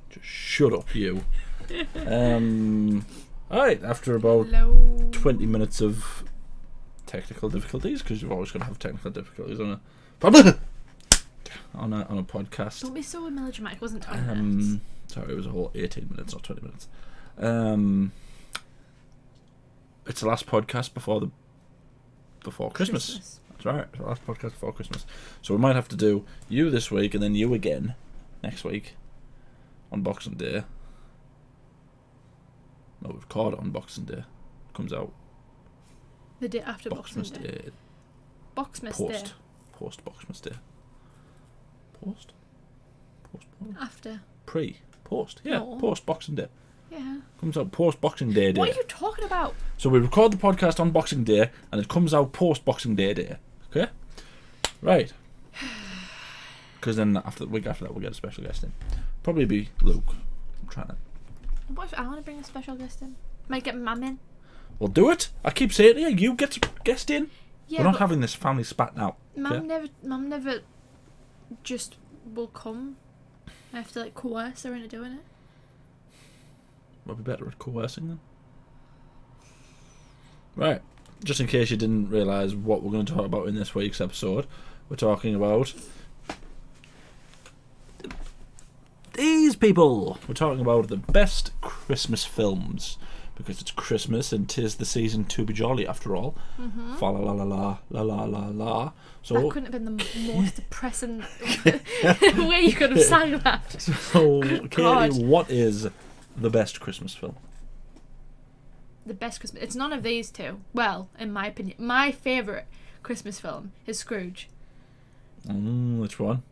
Just shut up, you. Alright, after about 20 minutes of technical difficulties, because you've always got to have technical difficulties on a podcast. Don't be so melodramatic. It wasn't 20 minutes. Sorry, it was a whole 18 minutes, not 20 minutes. It's the last podcast before Christmas. That's right, it's the last podcast before Christmas. So we might have to do you this week and then you again next week on Boxing Day. No, we've called it on Boxing Day. Comes out The day after Boxing Day. Boxmas Day. Post Boxmas Day. Post? After. Post. Yeah, No. post Boxing Day. Yeah. Comes out post Boxing Day. What are you talking about? So we record the podcast on Boxing Day and it comes out post Boxing Day. Okay? Right. Because then after the week after that we'll get a special guest in. Probably be Luke. I'm trying to. What if I want to bring a special guest in? Might get Mum in. Well, do it. I keep saying to you, you get a guest in. Yeah, We're not having this family spat now. Mum never just will come. I have to coerce her into doing it. Might be better at coercing then. Right. Just in case you didn't realise what we're going to talk about in this week's episode, we're talking about these people. We're talking about the best Christmas films. Because it's Christmas and 'tis the season to be jolly after all. Mm-hmm. Fa la la la la la la la la. So that couldn't have been the most depressing way you could have sang that. So Katie, what is the best Christmas film? The best Christmas. It's none of these two. Well, in my opinion, my favourite Christmas film is Scrooge. Which one?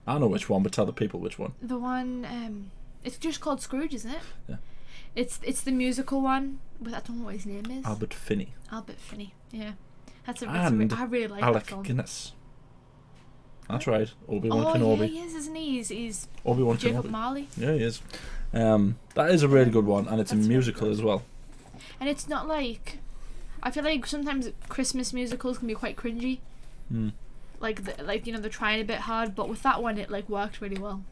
I know which one, but tell the people which one. The one. It's just called Scrooge, isn't it? Yeah. It's the musical one, but I don't know what his name is. Albert Finney. Yeah. I really like Alec that film. Guinness. That's right. Obi-Wan Oh Kenobi. yeah, he is, isn't he? He's Obi-Wan Jacob Kenobi. Marley. Yeah, he is. That is a really good one, and it's a musical as well. And it's not like, I feel like sometimes Christmas musicals can be quite cringy. They're trying a bit hard, but with that one it worked really well.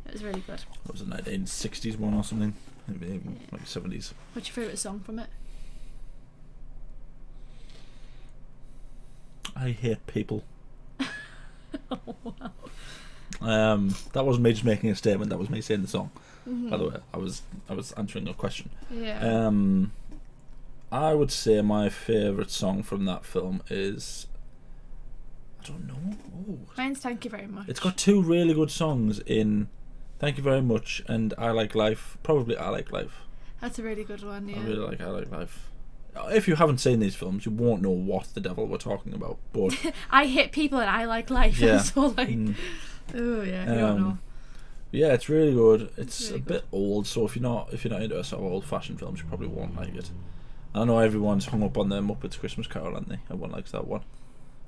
It was really good. That was a 1960s one or something. Maybe like 70s. What's your favourite song from it? I hate people. Oh, wow. That wasn't me just making a statement. That was me saying the song. Mm-hmm. By the way, I was answering your question. Yeah. I would say my favourite song from that film is, I don't know. Oh. Mine's Thank You Very Much. It's got two really good songs in Thank You Very Much and I Like Life. Probably I Like Life. That's a really good one. Yeah. I really like I Like Life. If you haven't seen these films, you won't know what the devil we're talking about. But I hate people and I like life. Yeah. So oh yeah, you don't know. Yeah, it's really good. It's really a bit old, so if you're not into a sort of old-fashioned films, you probably won't like it. I know everyone's hung up on the Muppets Christmas Carol, aren't they? Everyone likes that one.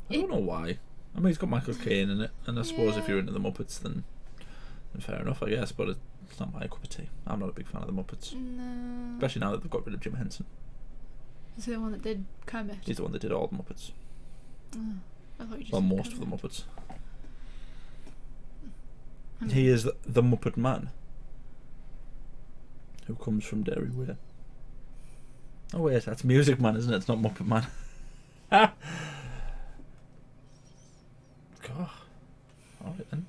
I don't know why. I mean, it's got Michael Caine in it, and I suppose if you're into the Muppets, then fair enough, I guess. But it's not my cup of tea. I'm not a big fan of the Muppets, No. especially now that they've got rid of Jim Henson. Is he the one that did Kermit? He's the one that did all the Muppets. I thought you just Well, said most of Kermit. the Muppets. He is the Muppet Man, who comes from Dairy Way. Oh wait, that's Music Man, isn't it? It's not Muppet Man. God. Alright then.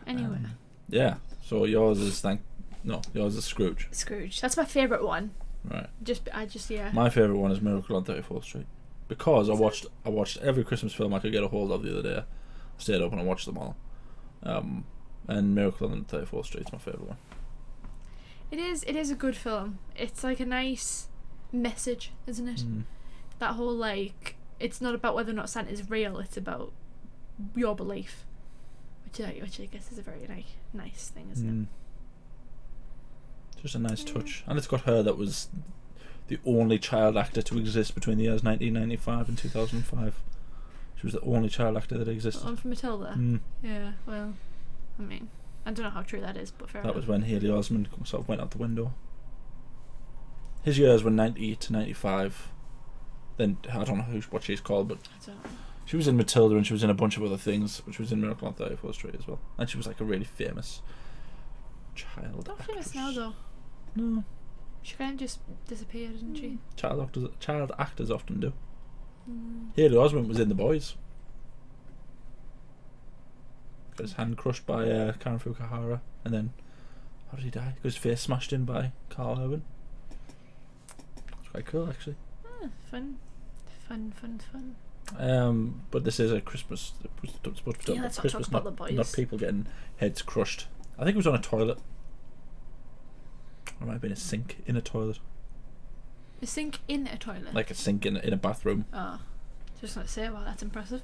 Anyway. Yeah. So yours is Scrooge. Scrooge. That's my favourite one. Right. Yeah. My favourite one is Miracle on 34th Street, because I watched every Christmas film I could get a hold of the other day. I stayed up and I watched them all. And Miracle on 34th Street is my favourite one. It is a good film. It's like a nice message, isn't it? That whole it's not about whether or not Santa's real, it's about your belief, which I guess is a very nice thing, isn't it? Just a nice touch. And it's got her that was the only child actor to exist between the years 1995 and 2005. She was the only child actor that existed. The one from Matilda? Yeah, well, I mean, I don't know how true that is, but fair enough. That was when Haley Osment sort of went out the window. His years were 90 to 95. Then, I don't know what she's called, but She was in Matilda and she was in a bunch of other things, which was in Miracle on 34th Street as well. And she was like a really famous child Not actress. famous now though. No. She kind of just disappeared, didn't she? Child actors often do. Mm. Haley Osment was in The Boys. Got his hand crushed by Karen Fukuhara, and then how did he die? Got his face smashed in by Carl Urban. It's quite cool, actually. Ah, fun. But this is a Christmas. It's supposed to be let's not Christmas, talk about The Boys. not people getting heads crushed. I think it was on a toilet. Or it might have been a sink in a toilet. A sink in a toilet? Like a sink in a bathroom. Oh. Just going to say, wow, that's impressive.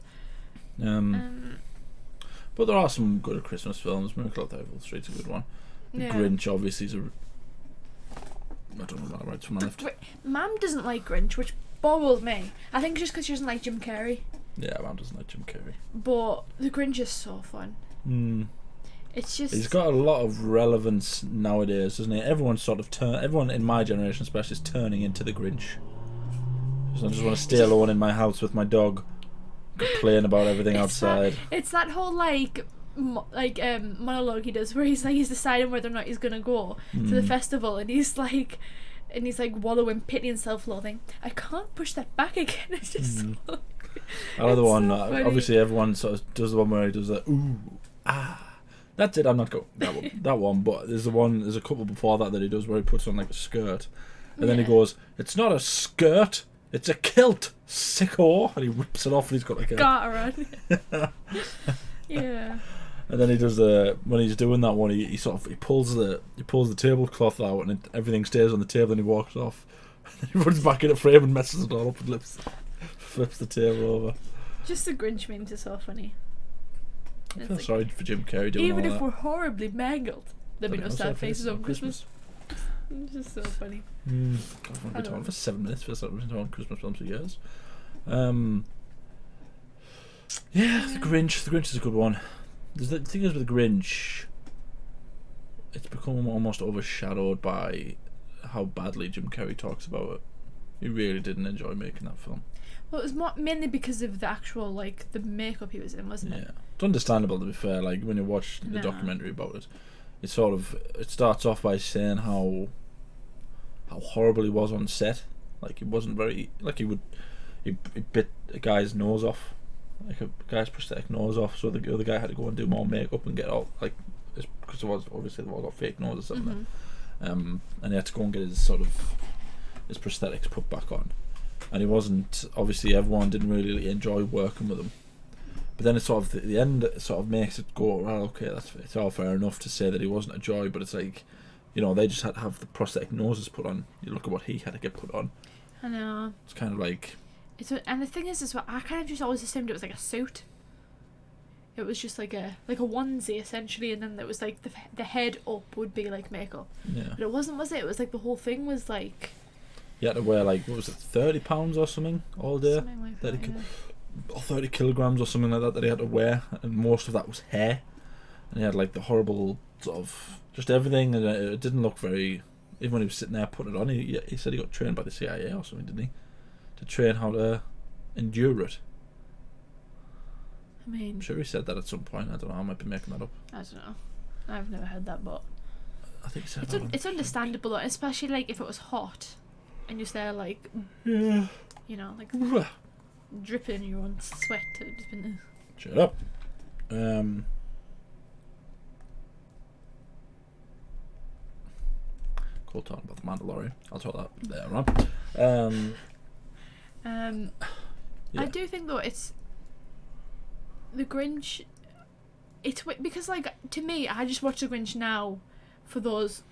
But there are some good Christmas films. Miracle on 34th Street's a good one. The Grinch, obviously, is a... I don't know what right from my left. Mum doesn't like Grinch, which boggles me. I think just because she doesn't like Jim Carrey. Yeah, Mum doesn't like Jim Carrey. But the Grinch is so fun. It's just... He's got a lot of relevance nowadays, doesn't he? Everyone in my generation especially is turning into the Grinch. I just want to stay alone in my house with my dog, complain about everything outside. It's that whole monologue he does where he's deciding whether or not he's gonna go to the festival, and he's like wallowing pity and self-loathing. I can't push that back again. It's just so Another one, funny. obviously everyone sort of does the one where he does that ooh ah. That's it. I'm not going that one, but there's a couple before that he does where he puts on like a skirt, and then he goes, "It's not a skirt, it's a kilt, sicko," and he rips it off, and he's got like a garter on. Yeah. And then he does when he's doing that one, he pulls the tablecloth out, and everything stays on the table, and he walks off, and then he runs back in a frame and messes it all up and flips the table over. Just the Grinch memes are so funny. I feel sorry for Jim Carrey doing even all if that. we're horribly mangled, there'll be no sad faces on Christmas. It's just so funny. I've been talking for 7 minutes. Feels like we've been talking Christmas films for years. The Grinch. The Grinch is a good one. The thing is with the Grinch, it's become almost overshadowed by how badly Jim Carrey talks about it. He really didn't enjoy making that film. Well, it was mainly because of the actual the makeup he was in, wasn't it? Yeah, it's understandable, to be fair. Like when you watch the documentary about it, it starts off by saying how horrible he was on set. Like he wasn't very he bit a guy's nose off, like a guy's prosthetic nose off. So the other guy had to go and do more makeup and get all because there was obviously they've all got fake noses or something. And he had to go and get his prosthetics put back on. And he wasn't, obviously everyone didn't really enjoy working with him. But then it's sort of, the end sort of makes it go, well, okay, it's all fair enough to say that he wasn't a joy, but it's like, they just had to have the prosthetic noses put on. You look at what he had to get put on. I know. It's kind of like... And the thing is as well, I kind of just always assumed it was like a suit. It was just like a onesie, essentially, and then there was like the head up would be like makeup. Yeah. But it wasn't, was it? It was like the whole thing was like... You had to wear what was it, 30 pounds or something all day? Something like that, or 30 kilograms or something like that he had to wear, and most of that was hair. And he had like the horrible sort of just everything, and it didn't look very... Even when he was sitting there putting it on, he said he got trained by the CIA or something, didn't he? To train how to endure it. I mean... I'm sure he said that at some point. I don't know, I might be making that up. I don't know. I've never heard that, but... I think he said it's understandable, though, especially like if it was hot. And you're there dripping in your own sweat. It would just been... Shut up. Cool talking about the Mandalorian. I'll talk that later on. I do think though it's the Grinch. It's because to me, I just watch the Grinch now for those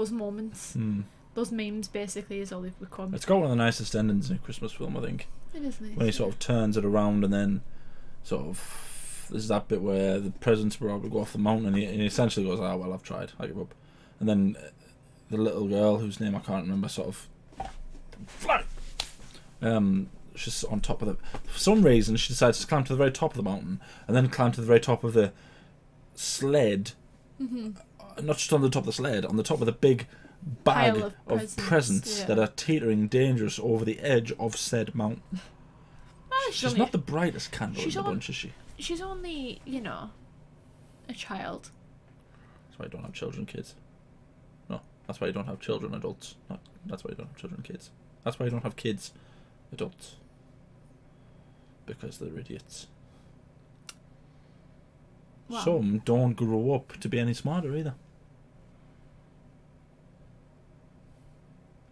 moments. Those memes basically is all they've become. It's got one of the nicest endings in a Christmas film, I think. It is nice. When he sort of turns it around, and then sort of there's that bit where the presents were able to go off the mountain, and he essentially goes, "Ah, well, I've tried. I give up." And then the little girl, whose name I can't remember, sort of fly. She's on top of for some reason she decides to climb to the very top of the mountain, and then climb to the very top of the sled. Not just on the top of the sled, on the top of the big bag of presents that are teetering dangerous over the edge of said mountain. She's not the brightest candle in the only- bunch, is she? She's only, a child. That's why you don't have children, kids. No, that's why you don't have children, adults. No, that's why you don't have children, kids. That's why you don't have kids, adults. Because they're idiots. Wow. Some don't grow up to be any smarter either.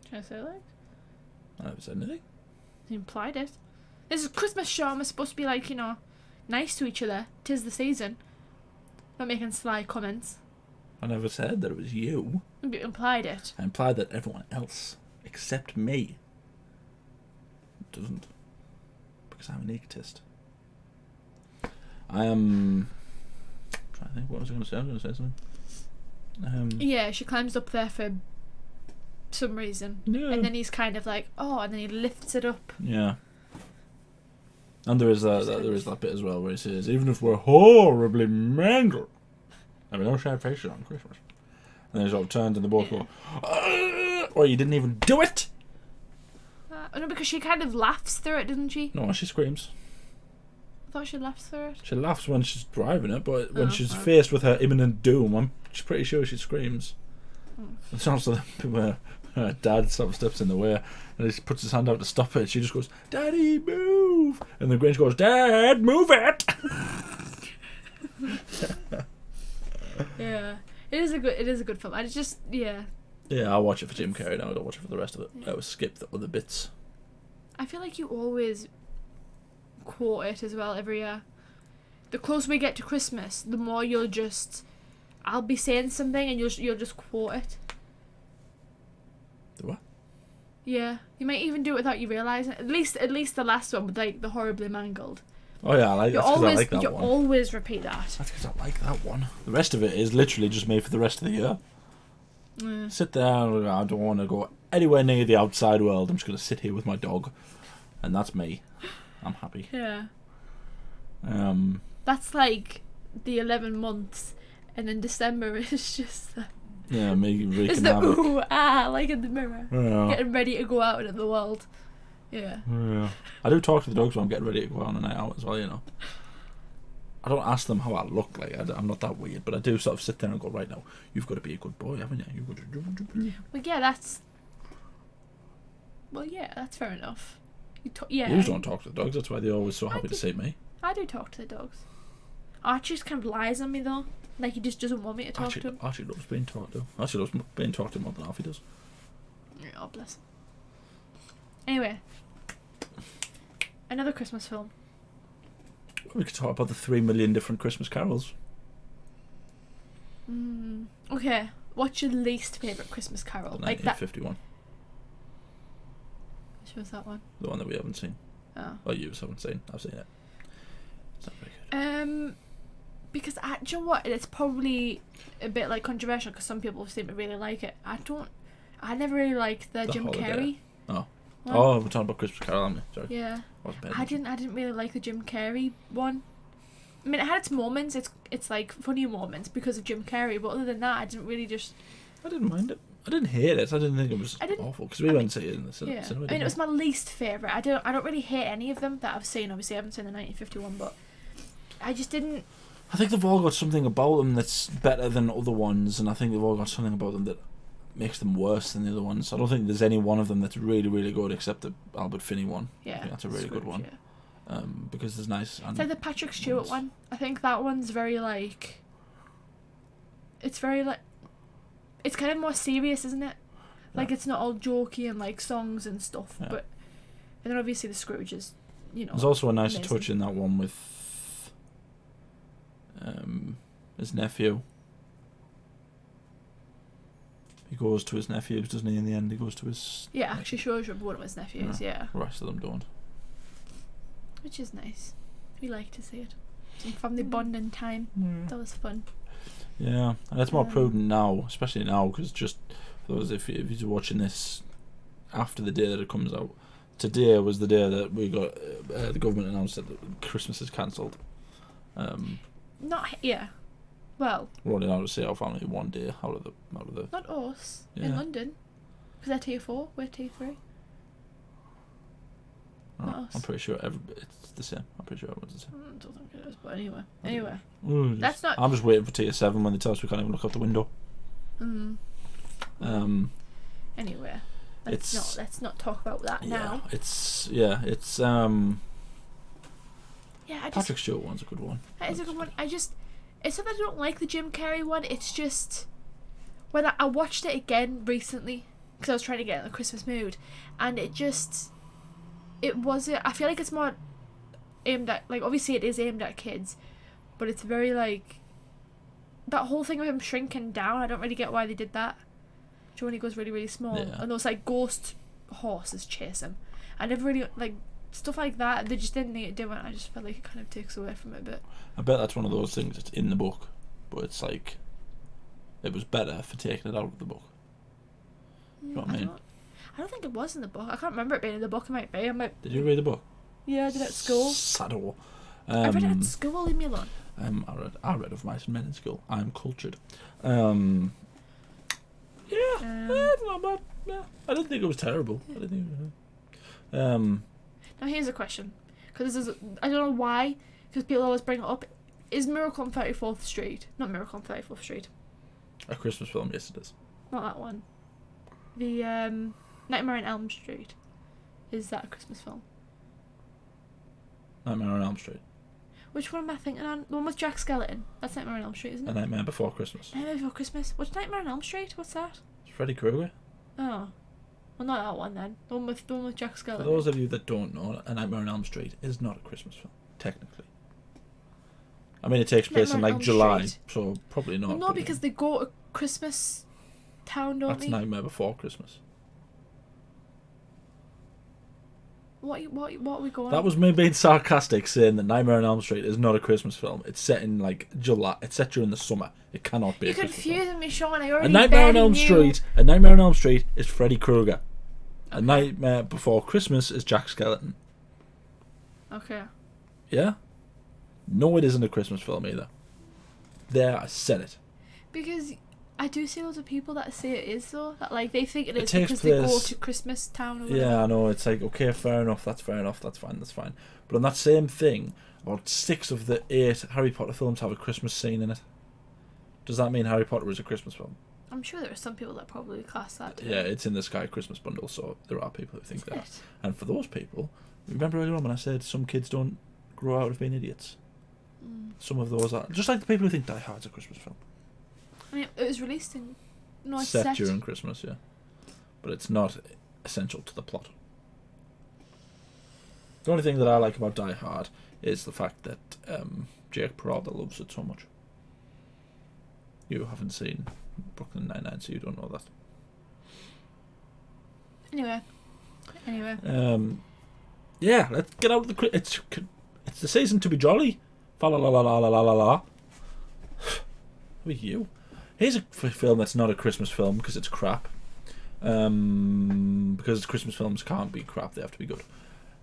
Can I say that? I never said anything. You implied it. This is a Christmas show and we're supposed to be like, nice to each other. 'Tis the season. Not making sly comments. I never said that it was you. You implied it. I implied that everyone else, except me, doesn't. Because I'm an egotist. I am... trying to think, what was I going to say? I was going to say something. Yeah, she climbs up there for some reason. Yeah. And then he's kind of like, oh, and then he lifts it up. Yeah. And there is that bit as well where he says, even if we're horribly mangled, there are no sad faces on Christmas. And then he sort of turns and the both go, or you didn't even do it! No, because she kind of laughs through it, doesn't she? No, she screams. I thought she laughs through it. She laughs when she's driving it, but when she's Oh. faced with her imminent doom, I'm pretty sure she screams. It's also where her dad sort of steps in the way and he puts his hand out to stop it. She just goes, "Daddy, move!" And the Grinch goes, "Dad, move it!" Yeah, it is a good film. I just Yeah, I'll watch it for Jim Carrey now. I don't watch it for the rest of it. I always skip the other bits. I feel like you always quote it as well every year. The closer we get to Christmas, the more I'll be saying something and you'll just quote it. The what? Yeah, you might even do it without you realising. At least the last one with like the horribly mangled. Oh yeah, that's because I like that you one. always repeat that. That's because I like that one. The rest of it is literally just made for the rest of the year. Sit there and I don't want to go anywhere near the outside world. I'm just going to sit here with my dog. And that's me. I'm happy. Yeah. That's like the 11 months, and then December is just the... Yeah, me It's wreaking the havoc. ooh, like in the mirror. Yeah. Getting ready to go out into the world. Yeah. Yeah. I do talk to the dogs when I'm getting ready to go on a night out as well, I don't ask them how I look, like, I'm not that weird, but I do sort of sit there and go, right now, you've got to be a good boy, haven't you? You've got to... Well, yeah, that's... Well, yeah, that's fair enough. Yeah. You don't talk to the dogs, that's why they're always so happy to see me. I do talk to the dogs. Archie just kind of lies on me, though. Like, he just doesn't want me to talk to him. Archie loves being talked to. Archie loves being talked to more than half he does. Oh, bless him. Anyway. Another Christmas film. We could talk about the 3 million different Christmas carols. Okay, what's your least favourite Christmas carol? The Like that. 1951. Which was that one? The one that we haven't seen. Oh. Well, you haven't seen. I've seen it. It's not very good. Because do you know what? It's probably a bit like controversial because some people seem to really like it. I never really liked the Jim Holiday. Carrey. Oh. one. Oh, we're talking about Christmas Carol, aren't we? Sorry. Yeah. Wasn't paying I attention. didn't really like the Jim Carrey one. I mean, it had its moments. It's like funny moments because of Jim Carrey, but other than that, I didn't really just. I didn't mind it. I didn't hate it. I didn't think it was awful because we went to see it in the cinema. Yeah. I mean, it was my least favourite. I don't really hate any of them that I've seen. Obviously, I haven't seen the 1951, but I just didn't. I think they've all got something about them that's better than other ones, and I think they've all got something about them that makes them worse than the other ones. I don't think there's any one of them that's really, really good except the Albert Finney one. Yeah, I think that's a really good Scrooge, one. yeah. Because there's nice. It's like the Patrick Stewart one. I think that one's very like. It's very like. It's kind of more serious, isn't it? Like it's not all jokey and like songs and stuff, but. And then obviously the Scrooge is, There's also a nicer amazing. touch in that one with. His nephew. He goes to his nephews, doesn't he? In the end, he goes to his. Yeah, actually shows you one of his nephews. Yeah. The rest of them don't. Which is nice. We like to see it. Some family bonding time. That was fun. Yeah, and it's more prudent now, especially now, because just for those if you're watching this after the day that it comes out, today was the day that we got the government announced that Christmas is cancelled. Well, we're only allowed to see our family one day out of the. not us Yeah. in London, because they're tier 4, we're tier 3. Oh, I'm pretty sure it's the same. I'm pretty sure everyone's the same. I don't think it is, but anyway. Ooh, That's not. I'm just waiting for Tier 7 when they tell us we can't even look out the window. Anyway, let's not talk about that now. Patrick Stewart one's a good one. That is a good one. It's not that I don't like the Jim Carrey one. It's just when I watched it again recently because I was trying to get in the Christmas mood, and it wasn't. I feel like it's more aimed at, like, obviously it is aimed at kids, but it's very like that whole thing of him shrinking down. I don't really get why they did that. When he goes really, really small, and those like ghost horses chase him. I never really like stuff like that. They just didn't need to do it. I just felt like it kind of takes away from it a bit. I bet that's one of those things that's in the book, but it's like it was better for taking it out of the book. You know what I mean? I don't think it was in the book. I can't remember it being in the book. It might be. Did you read the book? Yeah, I did at school. Saddle. I read it at school. Leave me alone. I read Of Mice and Men in school. I'm cultured. It's not bad. Yeah, I didn't think it was terrible. I didn't think it was, Now here's a question, because I don't know why, because people always bring it up. Is Miracle on 34th Street not Miracle on 34th Street? A Christmas film? Yes, it is. Not that one. The Nightmare on Elm Street. Is that a Christmas film? Nightmare on Elm Street. Which one am I thinking on? The one with Jack Skellington. That's Nightmare on Elm Street, isn't it? A Nightmare Before Christmas. Nightmare Before Christmas. What's Nightmare on Elm Street? What's that? It's Freddy Krueger. Oh. Well, not that one then. The one with Jack Skellington. For those of you that don't know, A Nightmare on Elm Street is not a Christmas film, technically. I mean, it takes place in like July, so probably not. Well, no, because they go to Christmas town, don't they? That's Nightmare Before Christmas. What are we going? That was me being sarcastic, saying that Nightmare on Elm Street is not a Christmas film. It's set in like July. It's set during the summer. It cannot be. You're confusing me, Shaun. I already. A Nightmare on Elm Street. A Nightmare on Elm Street is Freddy Krueger. A Nightmare Before Christmas is Jack Skellington. Okay. Yeah. No, it isn't a Christmas film either. There, I said it. Because I do see lots of people that say it is, though. That like they think it is takes because place... they go to Christmas town or whatever. Yeah, I know. It's like, okay, fair enough. That's fair enough. That's fine. That's fine. But on that same thing, about 6 of the 8 Harry Potter films have a Christmas scene in it. Does that mean Harry Potter is a Christmas film? I'm sure there are some people that probably class that too. Yeah, it's in the Sky Christmas bundle, so there are people who think that. And for those people, remember earlier on when I said some kids don't grow out of being idiots? Some of those are just like the people who think Die Hard's a Christmas film. I mean, it was released in set during Christmas, yeah, but it's not essential to the plot. The only thing that I like about Die Hard is the fact that Jake Peralta loves it so much. You haven't seen Brooklyn Nine-Nine, so you don't know that. Anyway. Yeah, let's get out of the. It's the season to be jolly. Fa la la la la la la la. Who are you? Here's a film that's not a Christmas film because it's crap. Because Christmas films can't be crap; they have to be good.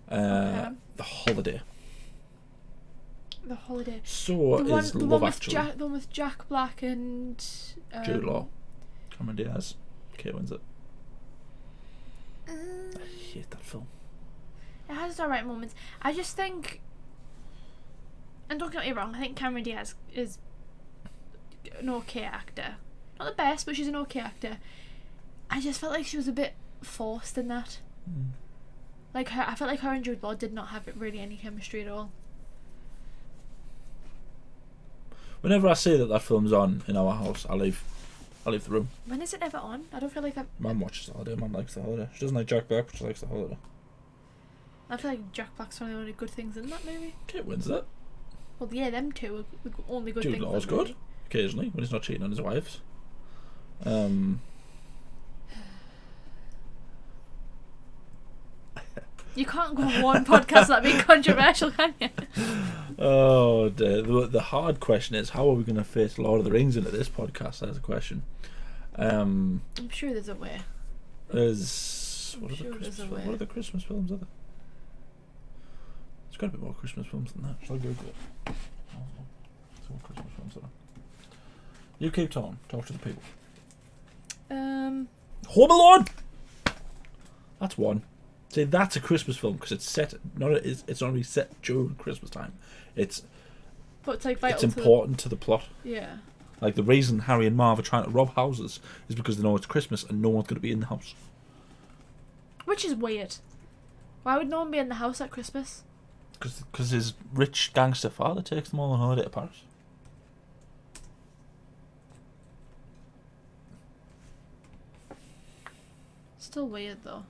The Holiday. The Holiday. So is Love Actually. The one with Jack Black and Jude Law, Cameron Diaz, Kate Winslet. I hate that film. It has its alright moments. I just think, and don't get me wrong, I think Cameron Diaz is an okay actor. Not the best, but she's an okay actor. I just felt like she was a bit forced in that. Like I felt like her and Jude Law did not have really any chemistry at all. Whenever I see that film's on in our house, I leave the room. When is it ever on? I don't feel like that. Mum watches The Holiday. Mum likes The Holiday. She doesn't like Jack Black, but she likes The Holiday. I feel like Jack Black's one of the only good things in that movie. Kate Winslet. Well, yeah, them two are the only good things. Jude Law's good, occasionally, when he's not cheating on his wives. You can't go on one podcast that being controversial, can you? Oh, the hard question is, how are we going to fit Lord of the Rings into this podcast? That's a question. I'm sure there's a way. What are the Christmas films? Are there? There's got to be more Christmas films than that. Shall I Google it? What Christmas films are there? You keep talking. Talk to the people. Home Alone! That's one. See, that's a Christmas film because it's set. It's not really set during Christmas time. It's But it's like vital. it's important to the plot. Yeah. Like the reason Harry and Marv are trying to rob houses is because they know it's Christmas and no one's going to be in the house. Which is weird. Why would no one be in the house at Christmas? Because his rich gangster father takes them all on holiday to Paris. Still weird though.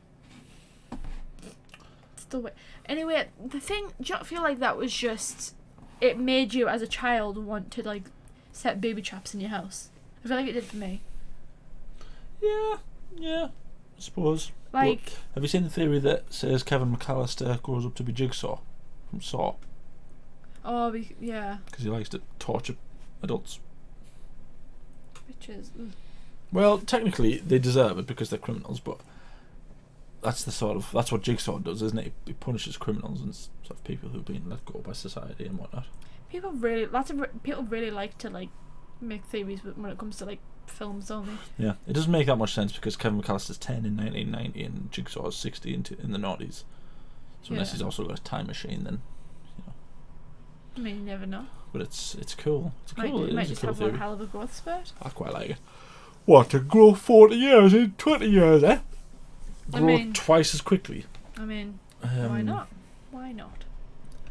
Still weird. Anyway, the thing, do you not feel like that was just, it made you as a child want to like set booby traps in your house? I feel like it did for me. Yeah, I suppose. Like, but have you seen the theory that says Kevin McAllister grows up to be Jigsaw from Saw? oh yeah, Because he likes to torture adults. which is Well, technically they deserve it because they're criminals, but that's what Jigsaw does, isn't it? He punishes criminals and sort of people who've been let go by society and whatnot. people really like to like make theories when it comes to like films, don't they? Yeah, it doesn't make that much sense because Kevin McAllister's 10 in 1990 and Jigsaw is 60 in the noughties. So unless he's also got a time machine, then I mean, you never know. But it's cool. It's cool. Might It is a just cool have theory. one hell of a growth spurt. I quite like it. What, to grow 40 years in 20 years, eh? Grow twice as quickly. I mean, why not? Why not?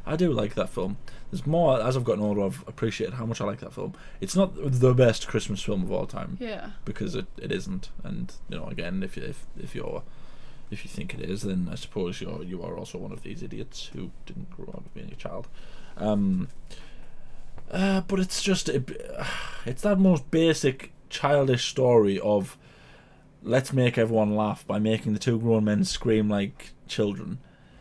I do like that film. There's more, as I've gotten older, I've appreciated how much I like that film. It's not the best Christmas film of all time. Yeah. Because it isn't. And, again, if you think it is, then I suppose you are also one of these idiots who didn't grow up being a child. But it's just, it's that most basic childish story of let's make everyone laugh by making the two grown men scream like children.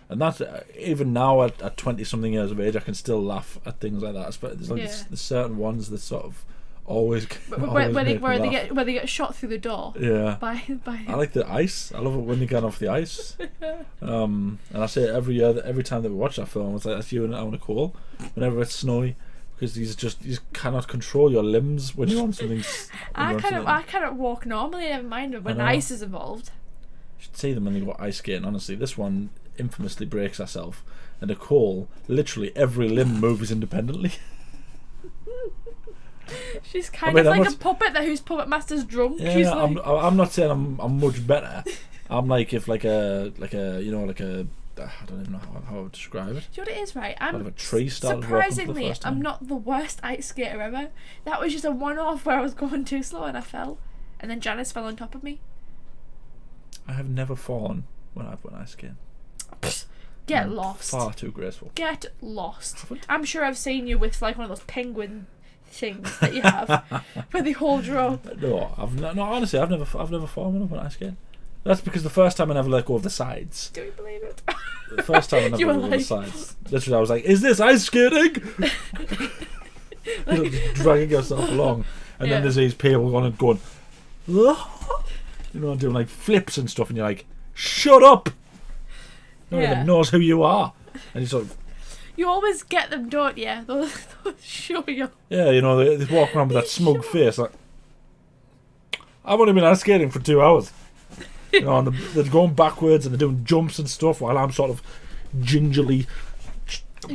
And that's even now at 20 something years of age, I can still laugh at things like that. But there's certain ones that sort of always where they get shot through the door. Yeah. By I like the ice. I love it when they get off the ice. And I say it every year, every time that we watch that film, it's like that's you and I want to call whenever it's snowy. Because you cannot control your limbs when you're on something. I cannot walk normally, never mind when ice is involved. You should see them when they go ice skating. Honestly, this one infamously breaks herself, and Nicole, literally every limb moves independently. She's kind of like a puppet whose puppet master's drunk. Yeah, I'm not saying I'm much better. I'm like if like a I don't even know how I would describe it. Do you know what it is, right? A tree surprisingly, I'm not the worst ice skater ever. That was just a one-off where I was going too slow and I fell, and then Janice fell on top of me. I have never fallen when I've went ice skating. Get I'm lost. Far too graceful. Get lost. I'm sure I've seen you with like one of those penguin things that you have where they hold you up. No, honestly, I've never fallen when I've went ice skating. That's because the first time I never let go of the sides. Do you believe it? The first time I never let go of the sides. Literally, I was like, "Is this ice skating?" Just dragging yourself along, and then there's these people going, doing like flips and stuff, and you're like, "Shut up!" No one even knows who you are, and you're like, you always get them, don't you? Those show you. Yeah, they walk around with that smug face, like, I've only been ice skating for 2 hours. And they're going backwards and they're doing jumps and stuff while I'm sort of gingerly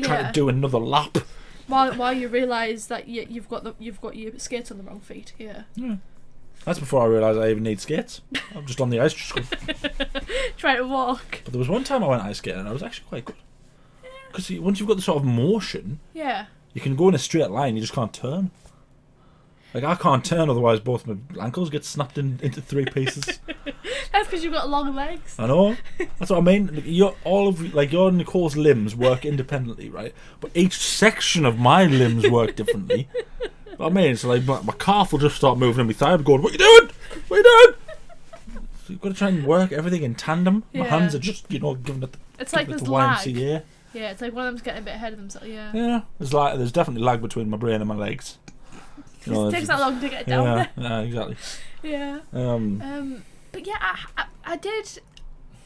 trying to do another lap. While you realise that you've got your skates on the wrong feet. Yeah. That's before I realised I even need skates. I'm just on the ice, just going, trying to walk. But there was one time I went ice skating and I was actually quite good. Because once you've got the sort of motion, you can go in a straight line. You just can't turn. Like I can't turn, otherwise both my ankles get snapped into 3 pieces. That's because you've got long legs. I know. That's what I mean. Your and Nicole's limbs work independently, right? But each section of my limbs work differently. What I mean, so like my calf will just start moving in my thigh. I'm going, "What are you doing? What are you doing?" So you've got to try and work everything in tandem. My hands are just giving it. It's like there's lag. Yeah, it's like one of them's getting a bit ahead of themselves. Yeah. Yeah, there's definitely lag between my brain and my legs. It takes that long to get down there. Yeah, exactly. Yeah. But yeah, I did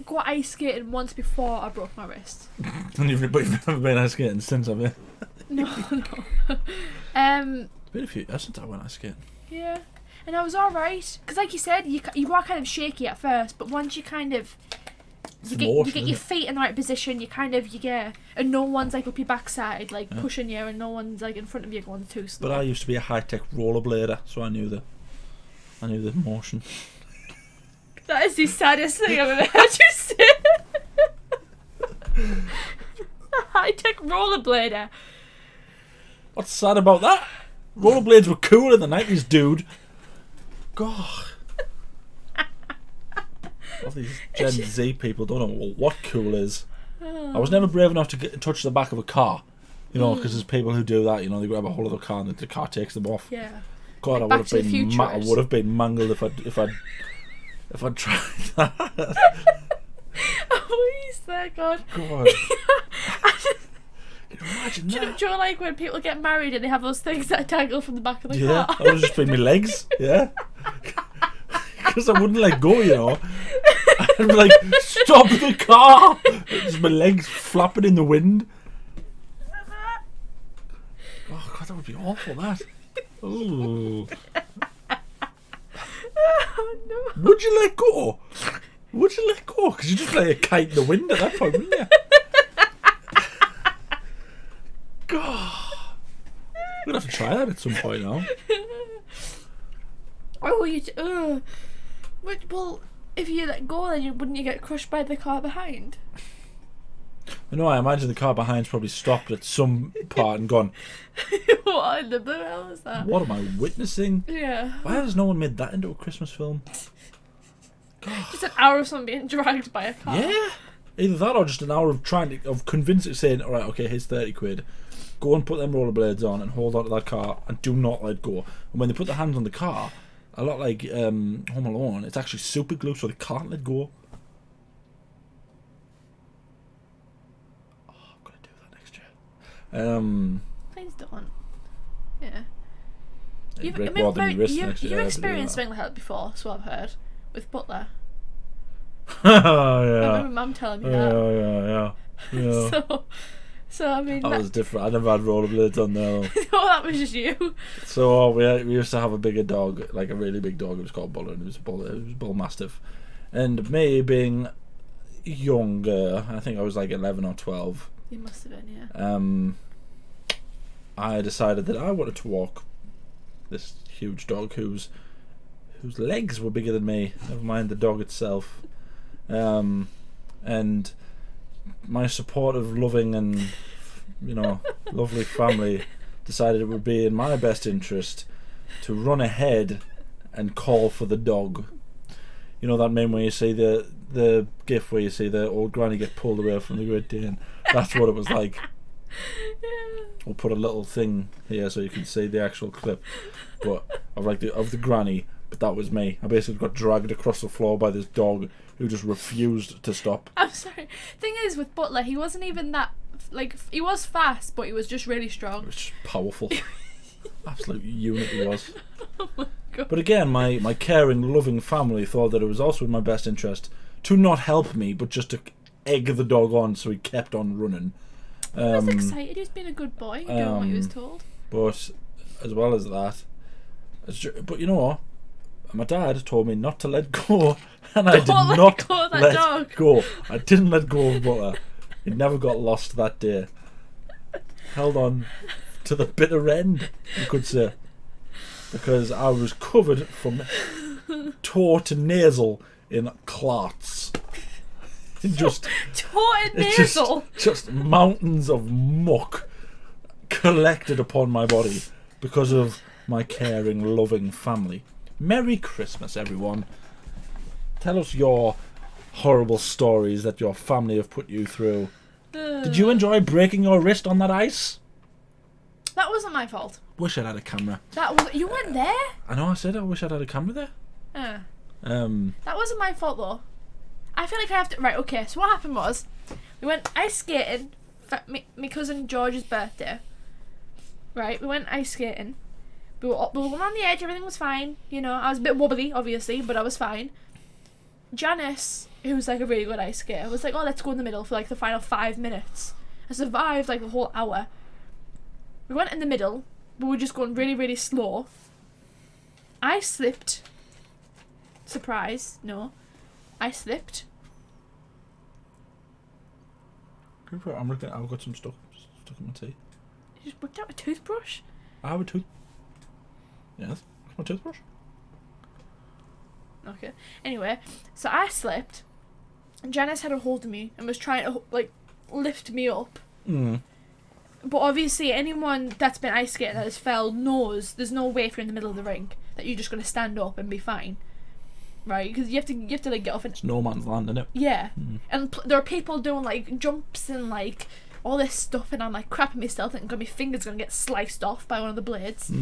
go ice skating once before I broke my wrist. But you've never been ice skating since, have you? No. It's been a few years since I went ice skating. Yeah, and I was alright. Because like you said, you are kind of shaky at first, but once you kind of It's you emotion, get isn't your it? feet in the right position. and no one's like up your backside, like pushing you, and no one's like in front of you going too slow. But I used to be a high-tech rollerblader, so I knew the motion. That is the saddest thing I've ever heard you say. A high-tech rollerblader. What's sad about that? Rollerblades were cool in the 90s, dude. God. All these Gen Z people don't know what cool is. I was never brave enough to touch the back of a car, because there's people who do that. They grab a hold of the car and the car takes them off. Yeah. God, Like I would have been mangled if I'd tried that. Oh, he's there, God. God. Can you imagine that? Do you know, like when people get married and they have those things that dangle from the back of the Yeah, car? that would have just been my legs. Yeah. Because I wouldn't let go, I'd be like, stop the car! Just my legs flapping in the wind. Oh, God, that would be awful, that. Ooh. Oh, no. Would you let go? Would you let go? Because you just play a kite in the wind at that point, wouldn't you? God. We're going to have to try that at some point now. Oh, well, if you let go, then wouldn't you get crushed by the car behind? I imagine the car behind's probably stopped at some part and gone, What in the blue hell is that? what am I witnessing? Yeah. Why has no one made that into a Christmas film? Just an hour of someone being dragged by a car. Yeah. Either that or just an hour of convincing, saying, alright, okay, here's 30 quid. Go and put them rollerblades on and hold on to that car and do not let go. And when they put their hands on the car, a lot like Home Alone, it's actually super glue so they can't let go. Oh, I'm going to do that next year. Please don't. Yeah. You've break more than your wrist next year. You've experienced something like that before, so I've heard, with Butler. Oh, I yeah. remember Mum telling me that. Yeah. So I mean, That was different. I never had rollerblades on there. oh, that was just you. So we used to have a bigger dog, like a really big dog. It was called Buller, and it was a bull mastiff. And me being younger, I think I was like 11 or 12. You must have been, yeah. I decided that I wanted to walk this huge dog whose legs were bigger than me. Never mind the dog itself. And my supportive, loving, and lovely family decided it would be in my best interest to run ahead and call for the dog. You know that meme where you see the gif where you see the old granny get pulled away from the Great Dane? That's what it was like. Yeah. We'll put a little thing here so you can see the actual clip, but of the granny. But that was me. I basically got dragged across the floor by this dog who just refused to stop. I'm sorry. Thing is, with Butler, he wasn't even that he was fast, but he was just really strong. It was just powerful. Absolute unit he was. Oh my God. But again, my caring, loving family thought that it was also in my best interest to not help me, but just to egg the dog on so he kept on running. He was excited. He was being a good boy, doing what he was told. But as well as that, but you know what? My dad told me not to let go, and I did not let go. I didn't let go of Butler. He never got lost that day. Held on to the bitter end, you could say, because I was covered from toe to nasal in clots. Just toe and nasal. Just mountains of muck collected upon my body because of my caring, loving family. Merry Christmas, everyone. Tell us your horrible stories that your family have put you through. Did you enjoy breaking your wrist on that ice? That wasn't my fault. Wish I'd had a camera. You weren't there? I know, I said I wish I'd had a camera there. That wasn't my fault, though. I feel like I have to... Right, okay, so what happened was, we went ice skating for my cousin George's birthday. Right, we went ice skating. We were on the edge, everything was fine. I was a bit wobbly, obviously, but I was fine. Janice, who's like a really good ice skater, was like, oh, let's go in the middle for like the final 5 minutes. I survived like the whole hour. We went in the middle, but we were just going really, really slow. I slipped. Surprise, no. I slipped. I'm looking. I've got some stuck in my teeth. You just whipped out a toothbrush? I have a tooth. Yes, my toothbrush. Okay. Anyway, so I slipped, and Janice had a hold of me and was trying to like lift me up. But obviously, anyone that's been ice skating that has fell knows there's no way if you're in the middle of the rink that you're just gonna stand up and be fine, right? Because you have to like get off. It's no man's land, innit? Yeah. And there are people doing like jumps and like all this stuff, and I'm like crapping myself, thinking my finger's gonna get sliced off by one of the blades.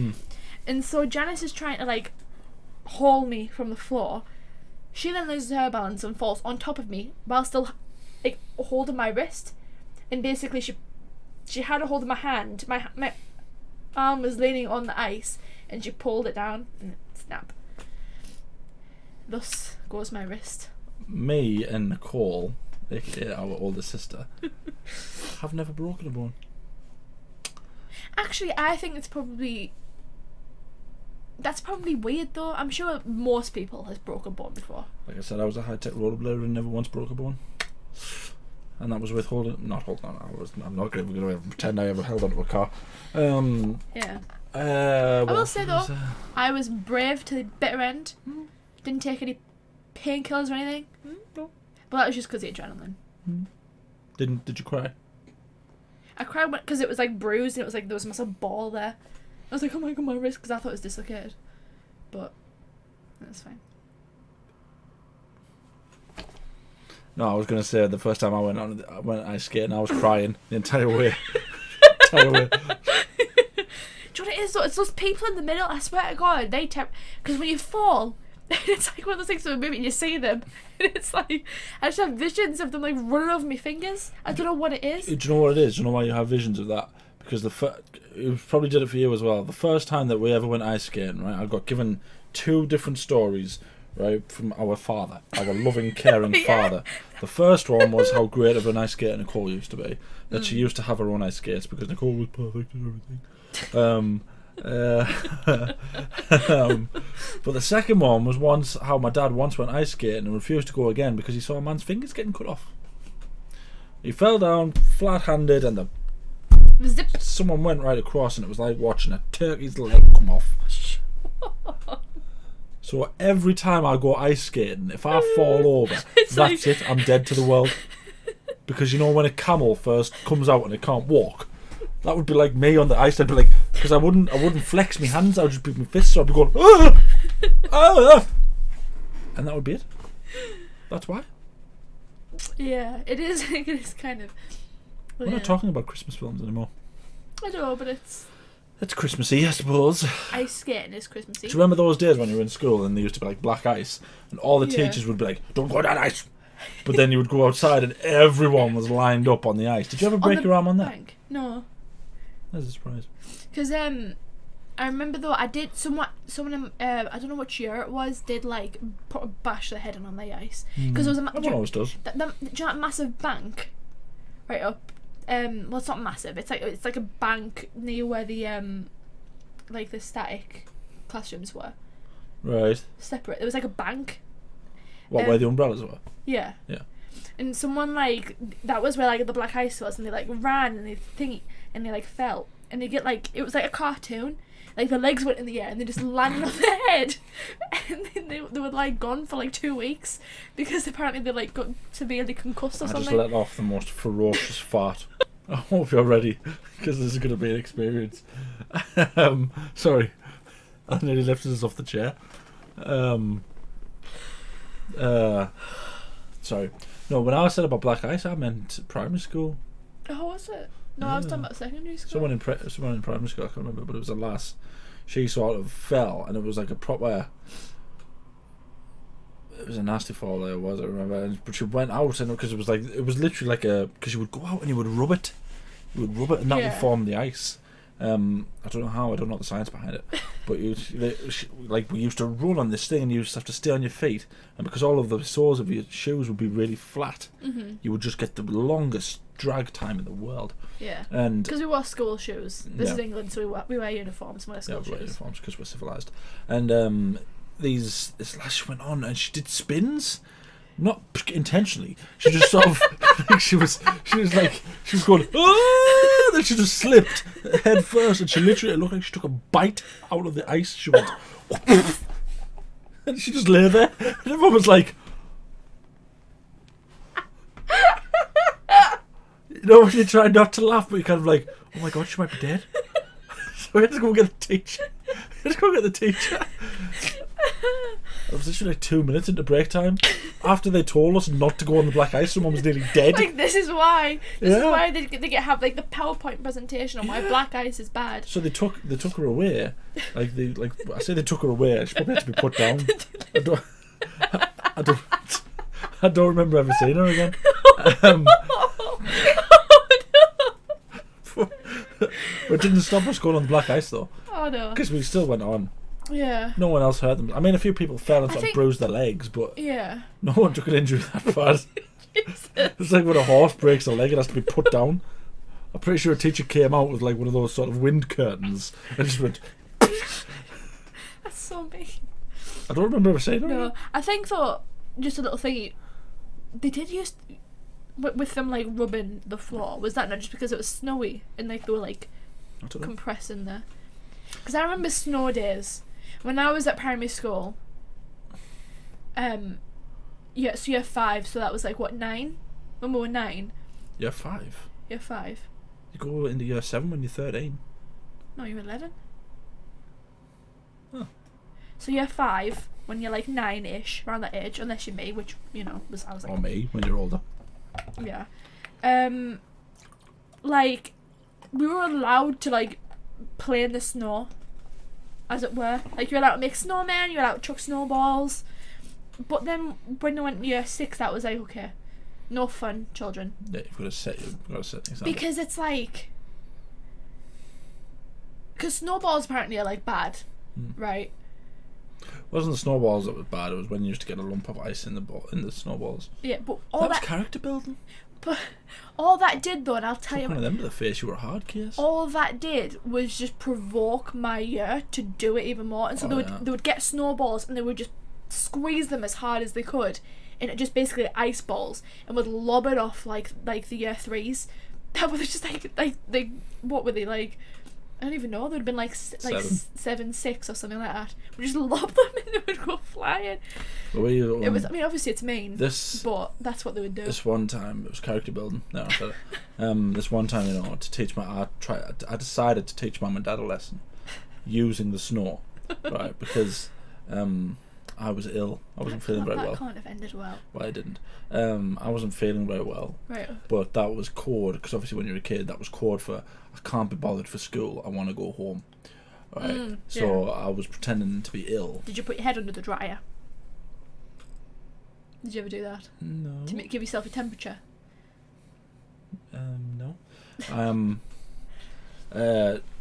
And so Janice is trying to like haul me from the floor. She then loses her balance and falls on top of me while still like holding my wrist. And basically she had a hold of my hand. My arm was leaning on the ice, and she pulled it down and snap. Thus goes my wrist. Me and Nicole, aka our older sister, have never broken a bone. Actually, I think that's probably weird though. I'm sure most people has broken a bone before. Like I said, I was a high-tech rollerblader and never once broke a bone. And that was with not holding on. I'm not going to pretend I ever held onto a car. Yeah. I will say though, I was brave to the bitter end. Didn't take any painkillers or anything. No. But that was just because of the adrenaline. Did you cry? I cried because it was like bruised and it was like there was a massive ball there. I was like, oh my god, my wrist, because I thought it was dislocated. But that's fine. No, I was going to say the first time I went ice skating, I was crying the entire way. Do you know what it is though? It's those people in the middle, I swear to God, because when you fall, it's like one of those things from a movie and you see them, and it's like, I just have visions of them like running over my fingers. I don't know what it is. Do you know what it is? Do you know why you have visions of that? Because it probably did it for you as well. The first time that we ever went ice skating, right, I got given 2 different stories, right, from our father, our loving, caring father. The first one was how great of an ice skater Nicole used to be. That she used to have her own ice skates because Nicole was perfect and everything. But the second one was how my dad once went ice skating and refused to go again because he saw a man's fingers getting cut off. He fell down flat-handed and someone went right across, and it was like watching a turkey's leg come off. So every time I go ice skating, if I fall over, that's it, I'm dead to the world. Because you know when a camel first comes out and it can't walk, that would be like me on the ice. I'd be like, because I wouldn't flex my hands, I would just be my fists, so I'd be going, ah! Ah! And that would be it. That's why. Yeah, it is. It is kind of. We're not talking about Christmas films anymore. I don't know, but it's Christmassy, I suppose. Ice skating is Christmassy. Do you remember those days when you were in school and there used to be like black ice, and all the teachers would be like, "Don't go down ice," but then you would go outside and everyone was lined up on the ice. Did you ever break your arm on that? No. That's a surprise. Because I remember though I did someone I don't know which year it was, did like put a bash their head in on the ice because there was everyone always does. Do you know that massive bank right up? Well, it's not massive. It's like a bank near where the like the static classrooms were. Right. Separate. There was like a bank. Where the umbrellas were? Yeah. Yeah. And someone like that was where like the black ice was, and they like ran and they like fell, and they get like it was like a cartoon. Like the legs went in the air and they just landed on their head, and then they were like gone for like 2 weeks because apparently they like got severely concussed or something. I just let off the most ferocious fart. I hope you're ready because this is going to be an experience. Sorry, I nearly lifted us off the chair. Sorry. No, when I said about black ice, I meant primary school. Oh, was it? No, I was talking about secondary school. Someone in primary school, I can't remember, but it was a lass. She sort of fell, and it was like a proper. It was a nasty fall there, was it? I remember, but she went out, and because it was literally like because you would go out and you would rub it, and that would form the ice. I don't know how. I don't know the science behind it, but we used to run on this thing, and you used to have to stay on your feet, and because all of the soles of your shoes would be really flat, you would just get the longest drag time in the world. Yeah, and because we wore school shoes. This is England, so we wear uniforms. We wear school shoes. We wear uniforms because we're civilised. And this lass went on and she did spins, not intentionally. She just sort of like she was going, oh! Then she just slipped head first, and she literally looked like she took a bite out of the ice. She went, and she just lay there, and everyone was like, you know, you try not to laugh, but you're kind of like, oh my god, she might be dead. So we had to go get the teacher. It was literally like 2 minutes into break time after they told us not to go on the black ice. Someone was nearly dead. Like, this is why they get have like the PowerPoint presentation on why black ice is bad. So they took her away. Like they took her away. She probably had to be put down. I don't remember ever seeing her again. But it didn't stop us going on the black ice though. Oh no. Because we still went on. Yeah. No one else hurt them. I mean, a few people fell and sort of bruised their legs, but yeah, no one took an injury that bad. It's like when a horse breaks a leg, it has to be put down. I'm pretty sure a teacher came out with like one of those sort of wind curtains and just went. That's so mean. I don't remember ever saying that. No, I think though, just a little thingy. They did use with them like rubbing the floor. Was that not just because it was snowy and like they were like compressing there? Because I remember snow days when I was at primary school. Yeah, so year 5, so that was like what, 9? When we were 9. Year 5. Year 5. You go into year 7 when you're 13. No, you're 11. Huh. So year 5 when you're like 9-ish, around that age, unless you're me, which I was like. Or me when you're older. Yeah. Like we were allowed to like play in the snow, as it were. Like you're allowed to make snowmen, you're allowed to chuck snowballs. But then when I went to year 6, that was like, okay, no fun, children. Yeah, you've got to set an example. Because it's like, because snowballs apparently are like bad, right? It wasn't the snowballs that was bad. It was when you used to get a lump of ice in the snowballs. Yeah, but all that was character building. But all that did though, and I'll tell you, one of them to the face, you were a hard case. All that did was just provoke my year to do it even more, and so they would get snowballs and they would just squeeze them as hard as they could, and it just basically ice balls, and would lob it off like the year 3s. That was just like what were they like? I don't even know. They'd been like 7, 6 or something like that. We just lob them and they would go flying. It was. I mean, obviously it's mean. But that's what they would do. This one time, it was character building. No, I said it. This one time, to teach I decided to teach Mum and Dad a lesson using the snow, right? Because I was ill. I wasn't feeling very well. That can't have ended well. Well, I didn't. I wasn't feeling very well. Right. But that was code, because obviously when you're a kid, that was code for I can't be bothered for school. I want to go home. Right. So I was pretending to be ill. Did you put your head under the dryer? Did you ever do that? No. To give yourself a temperature? No.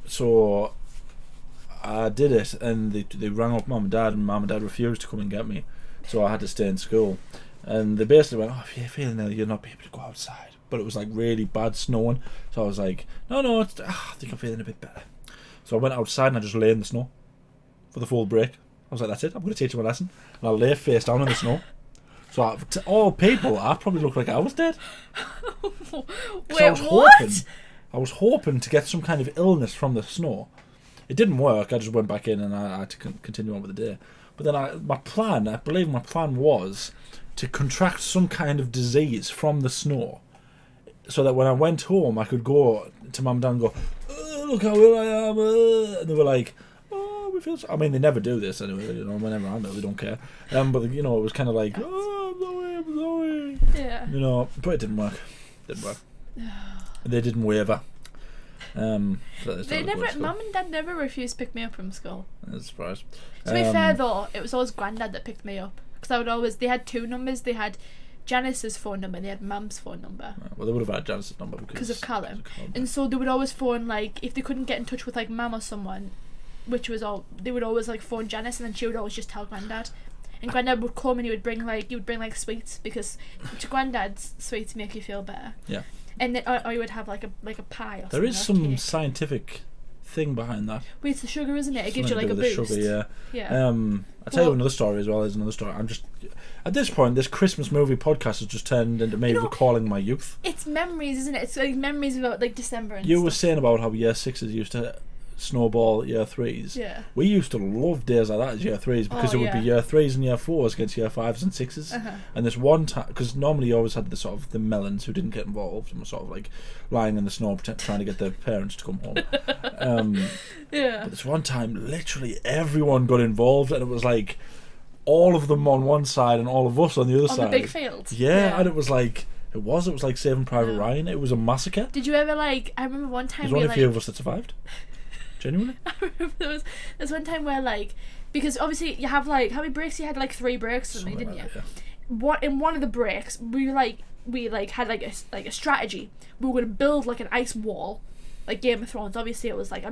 So I did it, and they rang up Mum and Mum and Dad refused to come and get me, so I had to stay in school. And they basically went, "Oh, if you're feeling ill, you'll not be able to go outside." But it was like really bad snowing, so I was like, "No, I think I'm feeling a bit better." So I went outside and I just lay in the snow for the full break. I was like, "That's it. I'm going to teach them a lesson." And I lay face down in the snow. So to all people, I probably looked like I was dead. Wait, what? I was hoping to get some kind of illness from the snow. It didn't work. I just went back in and I had to continue on with the day. But then I believe my plan was to contract some kind of disease from the snow, so that when I went home, I could go to Mum and Dad and go, "Oh, look how ill I am," and they were like, "Oh, we feel." I mean, they never do this anyway. Whenever I'm ill, they don't care. But it was kind of like, "Oh, I'm sorry." Yeah. But it didn't work. They didn't waver. Mum and Dad never refused to pick me up from school. I'm surprised. To be fair though, it was always Granddad that picked me up, because they had 2 numbers. They had Janice's phone number and they had Mum's phone number. Well, they would have had Janice's number because of Callum. And so they would always phone, like, if they couldn't get in touch with like Mum or someone, which was all, they would always like phone Janice, and then she would always just tell Granddad. And Granddad would come and he would bring like sweets, because to Granddad's sweets make you feel better. Yeah. And then, or you would have like a pie or something. There is some scientific thing behind that. But it's the sugar, isn't it? It gives you like a Something to boost. do with the sugar, Yeah. I'll tell you another story as well. There's another story. I'm just at this point, this Christmas movie podcast has just turned into me recalling my youth. It's memories, isn't it? It's like memories about like December and You stuff. were saying about how year sixes used to snowball year threes. Yeah. We used to love days like that as year threes because it would be year threes and year fours against year fives and sixes. And this one time, because normally you always had the sort of the melons who didn't get involved and were sort of like lying in the snow trying to get their parents to come home. But this one time, literally everyone got involved, and it was like all of them on one side and all of us on the other side. On the big field. Yeah, and it was like Saving Private Ryan. It was a massacre. Did you ever like? I remember one time. There's only a few of us that survived. Genuinely. I remember there's one time where like, because obviously you have like how many breaks? You had like 3 breaks or something, didn't you? What in one of the breaks we had like a strategy. We were going to build like an ice wall, like Game of Thrones. Obviously, it was like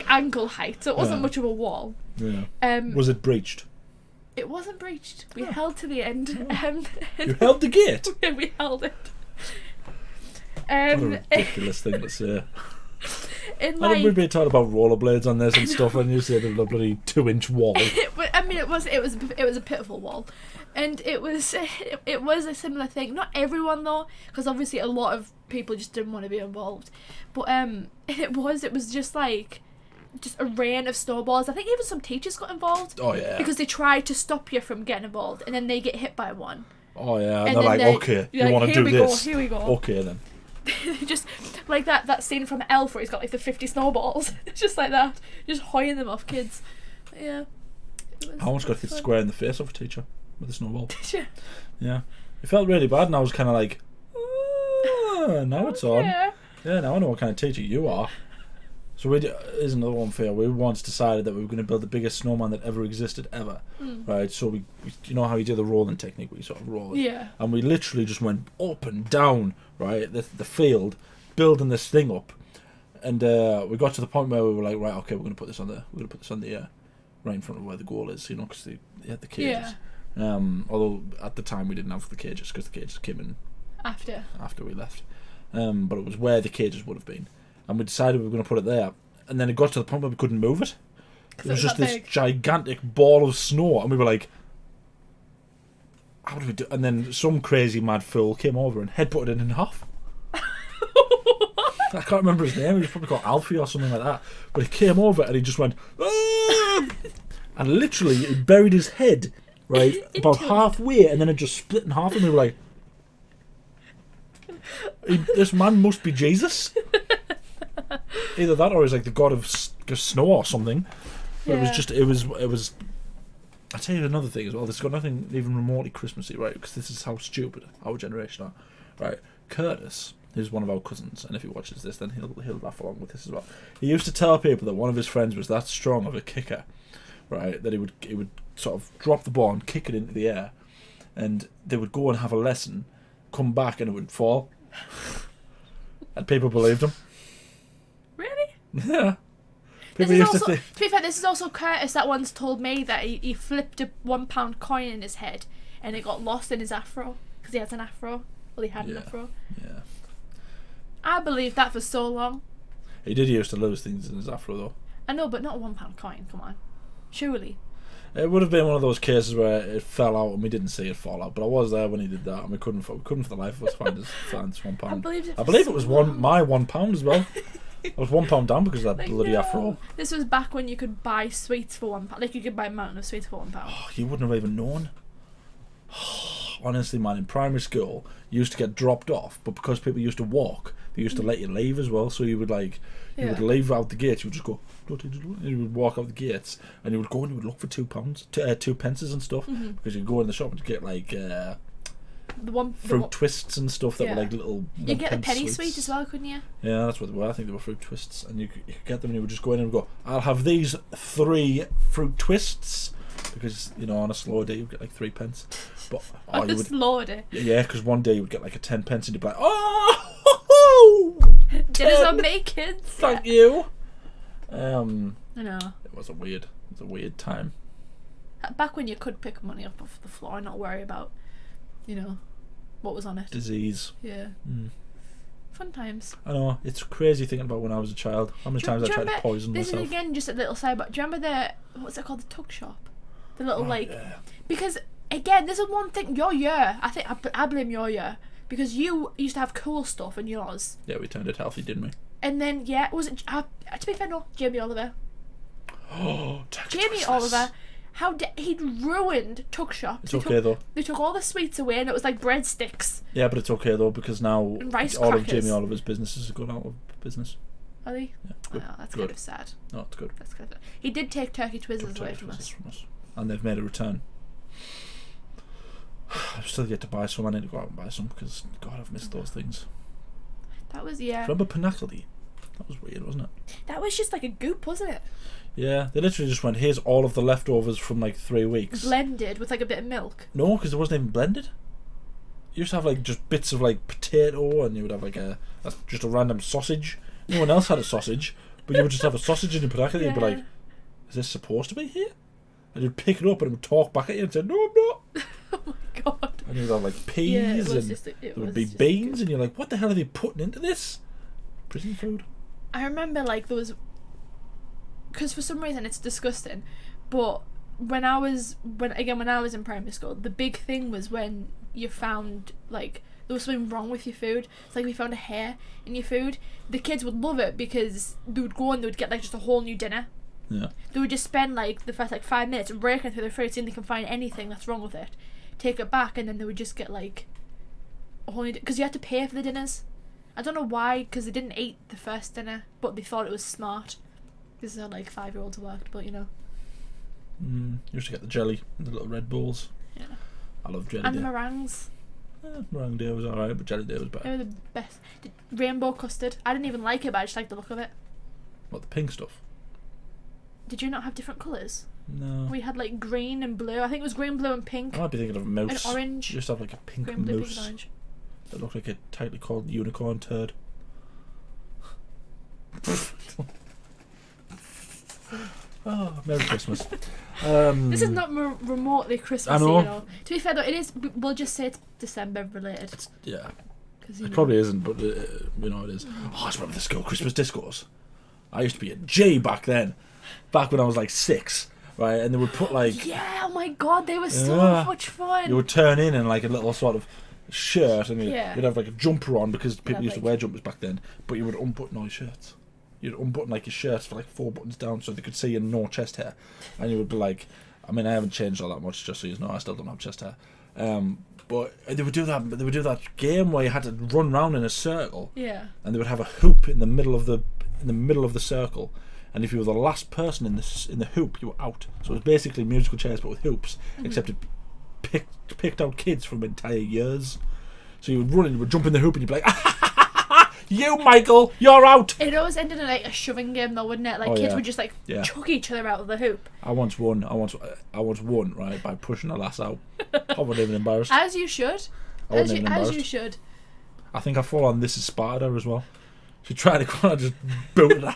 ankle height, so it wasn't much of a wall. Yeah. Was it breached? It wasn't breached. We held to the end. You held the gate? We held it. What a ridiculous thing to say. In I think we've been talking about rollerblades on this and stuff, and you said a bloody 2-inch wall. I mean, it was a pitiful wall, and it was a similar thing. Not everyone though, because obviously a lot of people just didn't want to be involved. But it was just like a rain of snowballs. I think even some teachers got involved. Oh yeah. Because they tried to stop you from getting involved, and then they get hit by one. Oh yeah, and they're like, okay, you want to do this? Here we go. Okay then. Just like that scene from Elf where he's got like the 50 snowballs. It's just like that, just hoying them off kids. Yeah. I almost got hit square in the face of a teacher with a snowball. Did you? Yeah. It felt really bad, and I was kind of like, now it's on. Yeah. Yeah, now I know what kind of teacher you are. So here's another one for you. We once decided that we were going to build the biggest snowman that ever existed ever. Right, so we you know how you do the rolling technique where you sort of roll it? Yeah. And we literally just went up and down, right, the field, building this thing up. And we got to the point where we were like, right, okay, we're going to put this on the right in front of where the goal is, you know, because they had the cages. Yeah. Although at the time we didn't have the cages because the cages came in after we left. But it was where the cages would have been. And we decided we were going to put it there. And then it got to the point where we couldn't move it. It was just this gigantic ball of snow. And we were like, how do we do? And then some crazy mad fool came over and headbutted it in half. I can't remember his name. He was probably called Alfie or something like that. But he came over and he just went, ah! And literally he buried his head, right, about halfway, and then it just split in half. And we were like, this man must be Jesus. Either that or he's like the god of snow or something. But it was. I'll tell you another thing as well. This has got nothing even remotely Christmassy, right? Because this is how stupid our generation are, right? Curtis, who's one of our cousins, and if he watches this, then he'll laugh along with this as well. He used to tell people that one of his friends was that strong of a kicker, right? That he would sort of drop the ball and kick it into the air, and they would go and have a lesson, come back, and it would fall. And people believed him. Really? Yeah. To be fair, this is also Curtis that once told me that he flipped a £1 coin in his head and it got lost in his afro because he has an afro. Well, he had an afro. Yeah. I believed that for so long. He did used to lose things in his afro though. I know, but not a £1 coin. Come on, surely. It would have been one of those cases where it fell out and we didn't see it fall out, but I was there when he did that, and we couldn't for the life of us find this £1. I believe it was my £1 as well. I was £1 down because of that bloody afro. This was back when you could buy sweets for £1. Like you could buy a mountain of sweets for £1. Oh, you wouldn't have even known. Honestly, man, in primary school, you used to get dropped off, but because people used to walk, they used to let you leave as well. So you would would leave out the gates. You would just go, and you would walk out the gates, and you would go and you would look for £2, 2 pences and stuff, because you'd go in the shop and you'd get like fruit twists and stuff that were like little. You get the penny sweet as well, couldn't you? Yeah, that's what they were. I think they were fruit twists, and you could get them, and you would just go in and go, "I'll have these 3 fruit twists," because on a slow day you would get like 3 pence. But on a slow day. Yeah, because one day you would get like a 10 pence, and you'd be like, "Oh, dinner's on me, kids." Thank you. I know. It was a weird time. Back when you could pick money up off the floor and not worry about, what was on it. Disease. Yeah. Fun times. I know, it's crazy thinking about when I was a child. How many times I tried to poison this myself. This is again just a little side, but do you remember what's it called, the tuck shop? The little Yeah. Because again, this is one thing, your year, I think I blame your year, because you used to have cool stuff in yours. Yeah, we turned it healthy, didn't we? And then, was it, to be fair, no, Jamie Oliver. Oh, Jamie Oliver, he'd ruined tuck shops. It's okay though. They took all the sweets away and it was like breadsticks. Yeah, but it's okay though, because now Rice all crackers. of Jamie Oliver's businesses have gone out of business. Are they? Yeah, good. Oh, that's Good. kind of sad. No, it's good. That's kind of. He did take Turkey Twizzlers away from us. And they've made a return. I've still yet to buy some. I need to go out and buy some because, God, I've missed those things. That was, yeah. Remember Pinnacle-y? That was weird, wasn't it? That was just like a goop, wasn't it? Yeah, they literally just went, here's all of the leftovers from like 3 weeks. Blended with like a bit of milk. No, because it wasn't even blended. You used to have like just bits of like potato, and you would have like just a random sausage. No one else had a sausage, but you would just have a sausage in your Pinnacle. Yeah. You'd be like, is this supposed to be here? And you'd pick it up and it would talk back at you and say, no, I'm not. Oh my God. And you'd have like peas, and there would be beans, and you're like, what the hell are they putting into this? Prison food. I remember like there was, because for some reason it's disgusting, but when I was in primary school, the big thing was when you found like there was something wrong with your food. It's like we found a hair in your food. The kids would love it because they would go and they would get like just a whole new dinner. Yeah. They would just spend like the first like 5 minutes raking through their fridge, seeing if they can find anything that's wrong with it, take it back, and then they would just get like a whole new, because you had to pay for the dinners. I don't know why, because they didn't eat the first dinner, but they thought it was smart. This is how like 5-year-olds worked, but you know. You used to get the jelly, the little Red Bulls. Yeah. I love jelly. And day. meringues. Meringue day was alright, but jelly day was They better. were the best. Rainbow custard. I didn't even like it, but I just liked the look of it. What, the pink stuff? Did you not have different colours? No. We had like green and blue. I think it was green, blue, and pink. I might be thinking of a mouse. And orange. You used to have like a pink Green, blue, pink, mouse and orange. that looked like a tightly called unicorn turd. Oh, Merry Christmas. This is not remotely Christmassy, I know. you know. To be fair though, it is. We'll just say it's December related. Yeah. Cause, It probably isn't, but you know it is. Oh, I just remember the school Christmas discos. I used to be a J back then. Back when I was like 6, right? And they would put like... Yeah, oh my God, they were so much fun. You would turn in like a little sort of shirt, and you'd have like a jumper on, because people used to wear jumpers back then, but you would unbutton all your shirts. You'd unbutton like your shirts for like 4 buttons down so they could see your no chest hair. And you would be like... I mean, I haven't changed all that much, just so you know, I still don't have chest hair. But they would do that game where you had to run round in a circle. Yeah. And they would have a hoop in the middle of the circle, and if you were the last person in the hoop, you were out. So it was basically musical chairs but with hoops, except it picked out kids from entire years. So you would run and you would jump in the hoop and you'd be like, you Michael, you're out. It always ended in like a shoving game though, wouldn't it? Like kids would just like chuck each other out of the hoop. I once won, right, by pushing a lass out. I wasn't even embarrassed. As you should. As you should. I think I fall on This Is Sparta as well. She tried to go on and just booted her.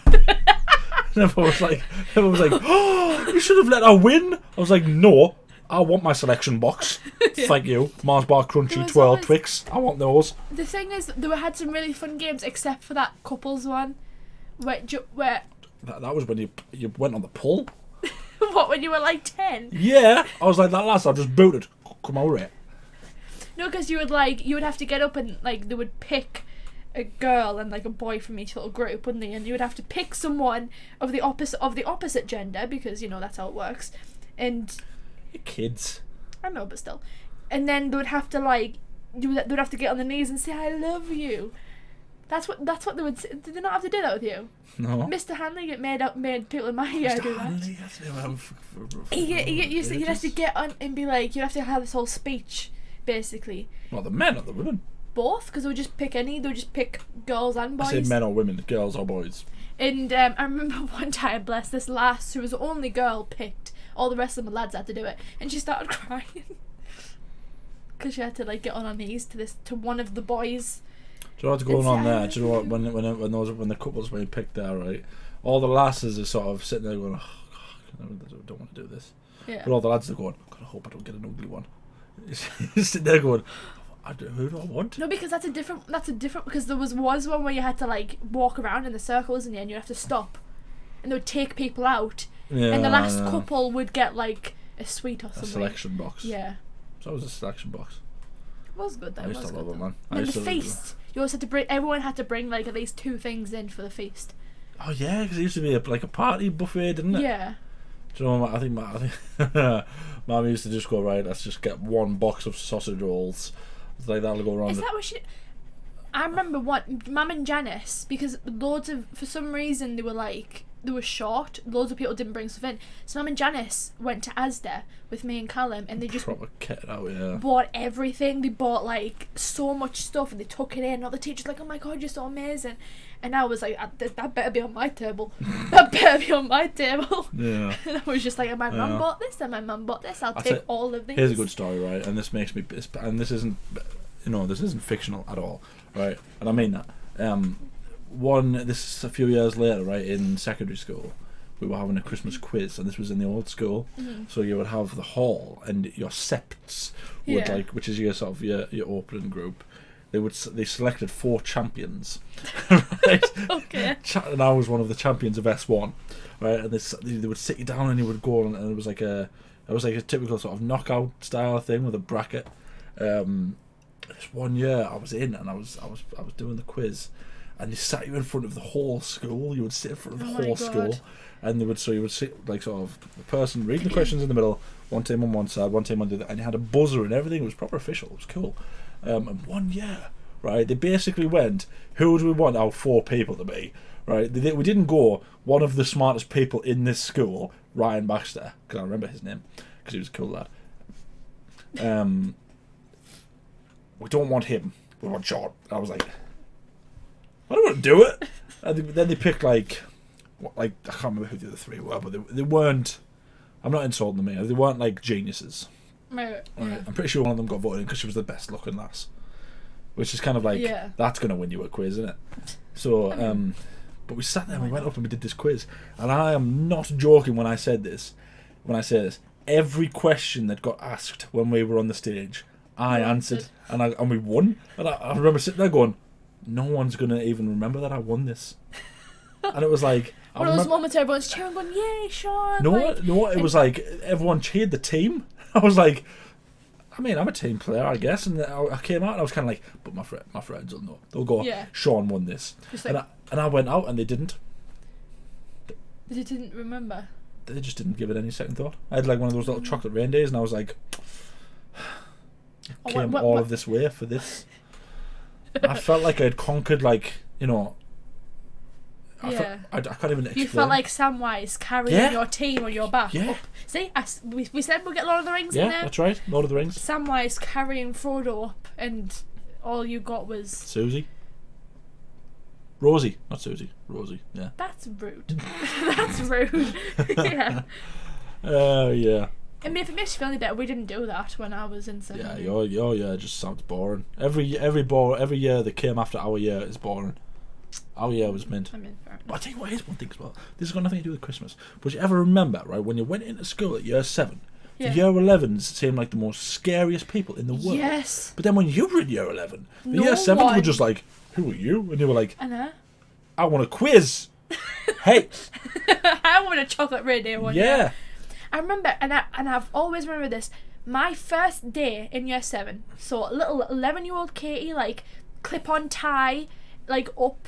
And everyone was like, oh, you should have let her win. I was like, no, I want my selection box. Thank you. Mars Bar Crunchy, Twirl, Twix. I want those. The thing is, they had some really fun games, except for that couples one, where that was when you went on the pull. What, when you were like 10? Yeah, I was like that last. I just booted. Come over it. No, because you would have to get up and like they would pick a girl and like a boy from each little group, wouldn't they? And you would have to pick someone of the opposite gender, because you know that's how it works. And you kids. I know, but still. And then they would have to like they would have to get on their knees and say I love you. That's what they would say. Did they not have to do that with you? No. Mr. Hanley made people in my year do that. You'd have to get on and be like, you'd have to have this whole speech, basically. Well, the men or the women? Both, because they would just pick girls and boys. I said men or women, girls or boys. And I remember one time, bless this lass, who was the only girl picked. All the rest of the lads had to do it, and she started crying because she had to like get on her knees to one of the boys. Do you know what's going on there? Do you know what when the couples being picked there, right? All the lasses are sort of sitting there going, oh, God, I don't want to do this. Yeah. But all the lads are going, God, I hope I don't get an ugly one. You're sitting there going, Who do I want? No, because that's a different because there was one where you had to like walk around in the circles and you'd have to stop, and they would take people out, and the last couple would get like a sweet or something. A selection box. Yeah. So it was a selection box. It was good though. I used to love it, man. And the feast. You always had to bring. Everyone had to bring like at least 2 things in for the feast. Oh yeah, because it used to be like a party buffet, didn't it? Yeah. Do you know what? I think Mum used to just go, right, let's just get 1 box of sausage rolls. It's like that'll go around. Is that what she? I remember Mum and Janice, because for some reason they were short. Loads of people didn't bring stuff in. So Mum and Janice went to Asda with me and Callum, and they just proper kit out, yeah. Bought everything. They bought like so much stuff, and they took it in. And all the teachers like, "Oh my god, you're so amazing!" And I was like, "That better be on my table. That better be on my table." Yeah. And I was just like, "My mum bought this, and my mum bought this. I'll take all of these." Here's a good story, right? And this makes me, and this isn't, this isn't fictional at all, right? And I mean that. This is a few years later, right, in secondary school, we were having a Christmas quiz, and this was in the old school. Mm-hmm. So you would have the hall, and your septs would which is your sort of your opening group. They selected 4 champions, right? Okay. And I was one of the champions of S1, right? And they would sit you down, and you would go on, and it was like a typical sort of knockout style thing with a bracket. This one year I was in, and I was doing the quiz, and they sat you in front of the whole school. You would sit in front of the whole school, and you would sit like sort of the person reading the questions in the middle, one team on one side, one team on the other, and you had a buzzer and everything. It was proper official. It was cool. And one year, right, they basically went, who do we want our 4 people to be, right? We didn't go, one of the smartest people in this school, Ryan Baxter, because I remember his name, because he was a cool lad. We don't want him, we want Sean. And I was like, I don't want to do it. And then they picked I can't remember who the other 3 were, but they weren't, I'm not insulting them here, they weren't like geniuses. Right. Yeah. I'm pretty sure one of them got voted in because she was the best looking lass, which is kind of like that's going to win you a quiz, isn't it? So, but we sat there and we went up and we did this quiz, and I am not joking when I say this. Every question that got asked when we were on the stage, I answered, and we won. And I remember sitting there going, "No one's going to even remember that I won this." And it was like one of those moments where everyone's cheering, going, "Yay, Sean!" What? It was like everyone cheered the team. I was like, I mean, I'm a team player, I guess, and I came out and I was kind of like, but my friends will know. They'll go, Sean won this, and I went out and they didn't. They didn't remember. They just didn't give it any second thought. I had like one of those little chocolate rain days, and I was like, came all of this way for this. I felt like I'd conquered, I can't even explain. You felt like Samwise carrying your team on your back. Yeah. Up. See, we said we'll get Lord of the Rings in there. Yeah, that's right, Lord of the Rings. Samwise carrying Frodo up, and all you got was... Rosie, not Susie. Rosie, yeah. That's rude. That's rude. Yeah. Yeah. I mean, if it makes you feel any better, we didn't do that when I was in secondary. Yeah, your year just sounds boring. Every year that came after our year is boring. Our year was mint. I mean, fair enough. But I tell you what, here's one thing as well. This has got nothing to do with Christmas. But you ever remember, right, when you went into school at year 7, the year 11s seemed like the most scariest people in the world. Yes. But then when you were in year 11, the year 7s were just like, who are you? And you were like, I want a quiz. Hey. I want a chocolate radio one. Yeah. I remember, and I've always remembered this. My first day in year 7, so little 11-year-old Katie, clip-on tie, up,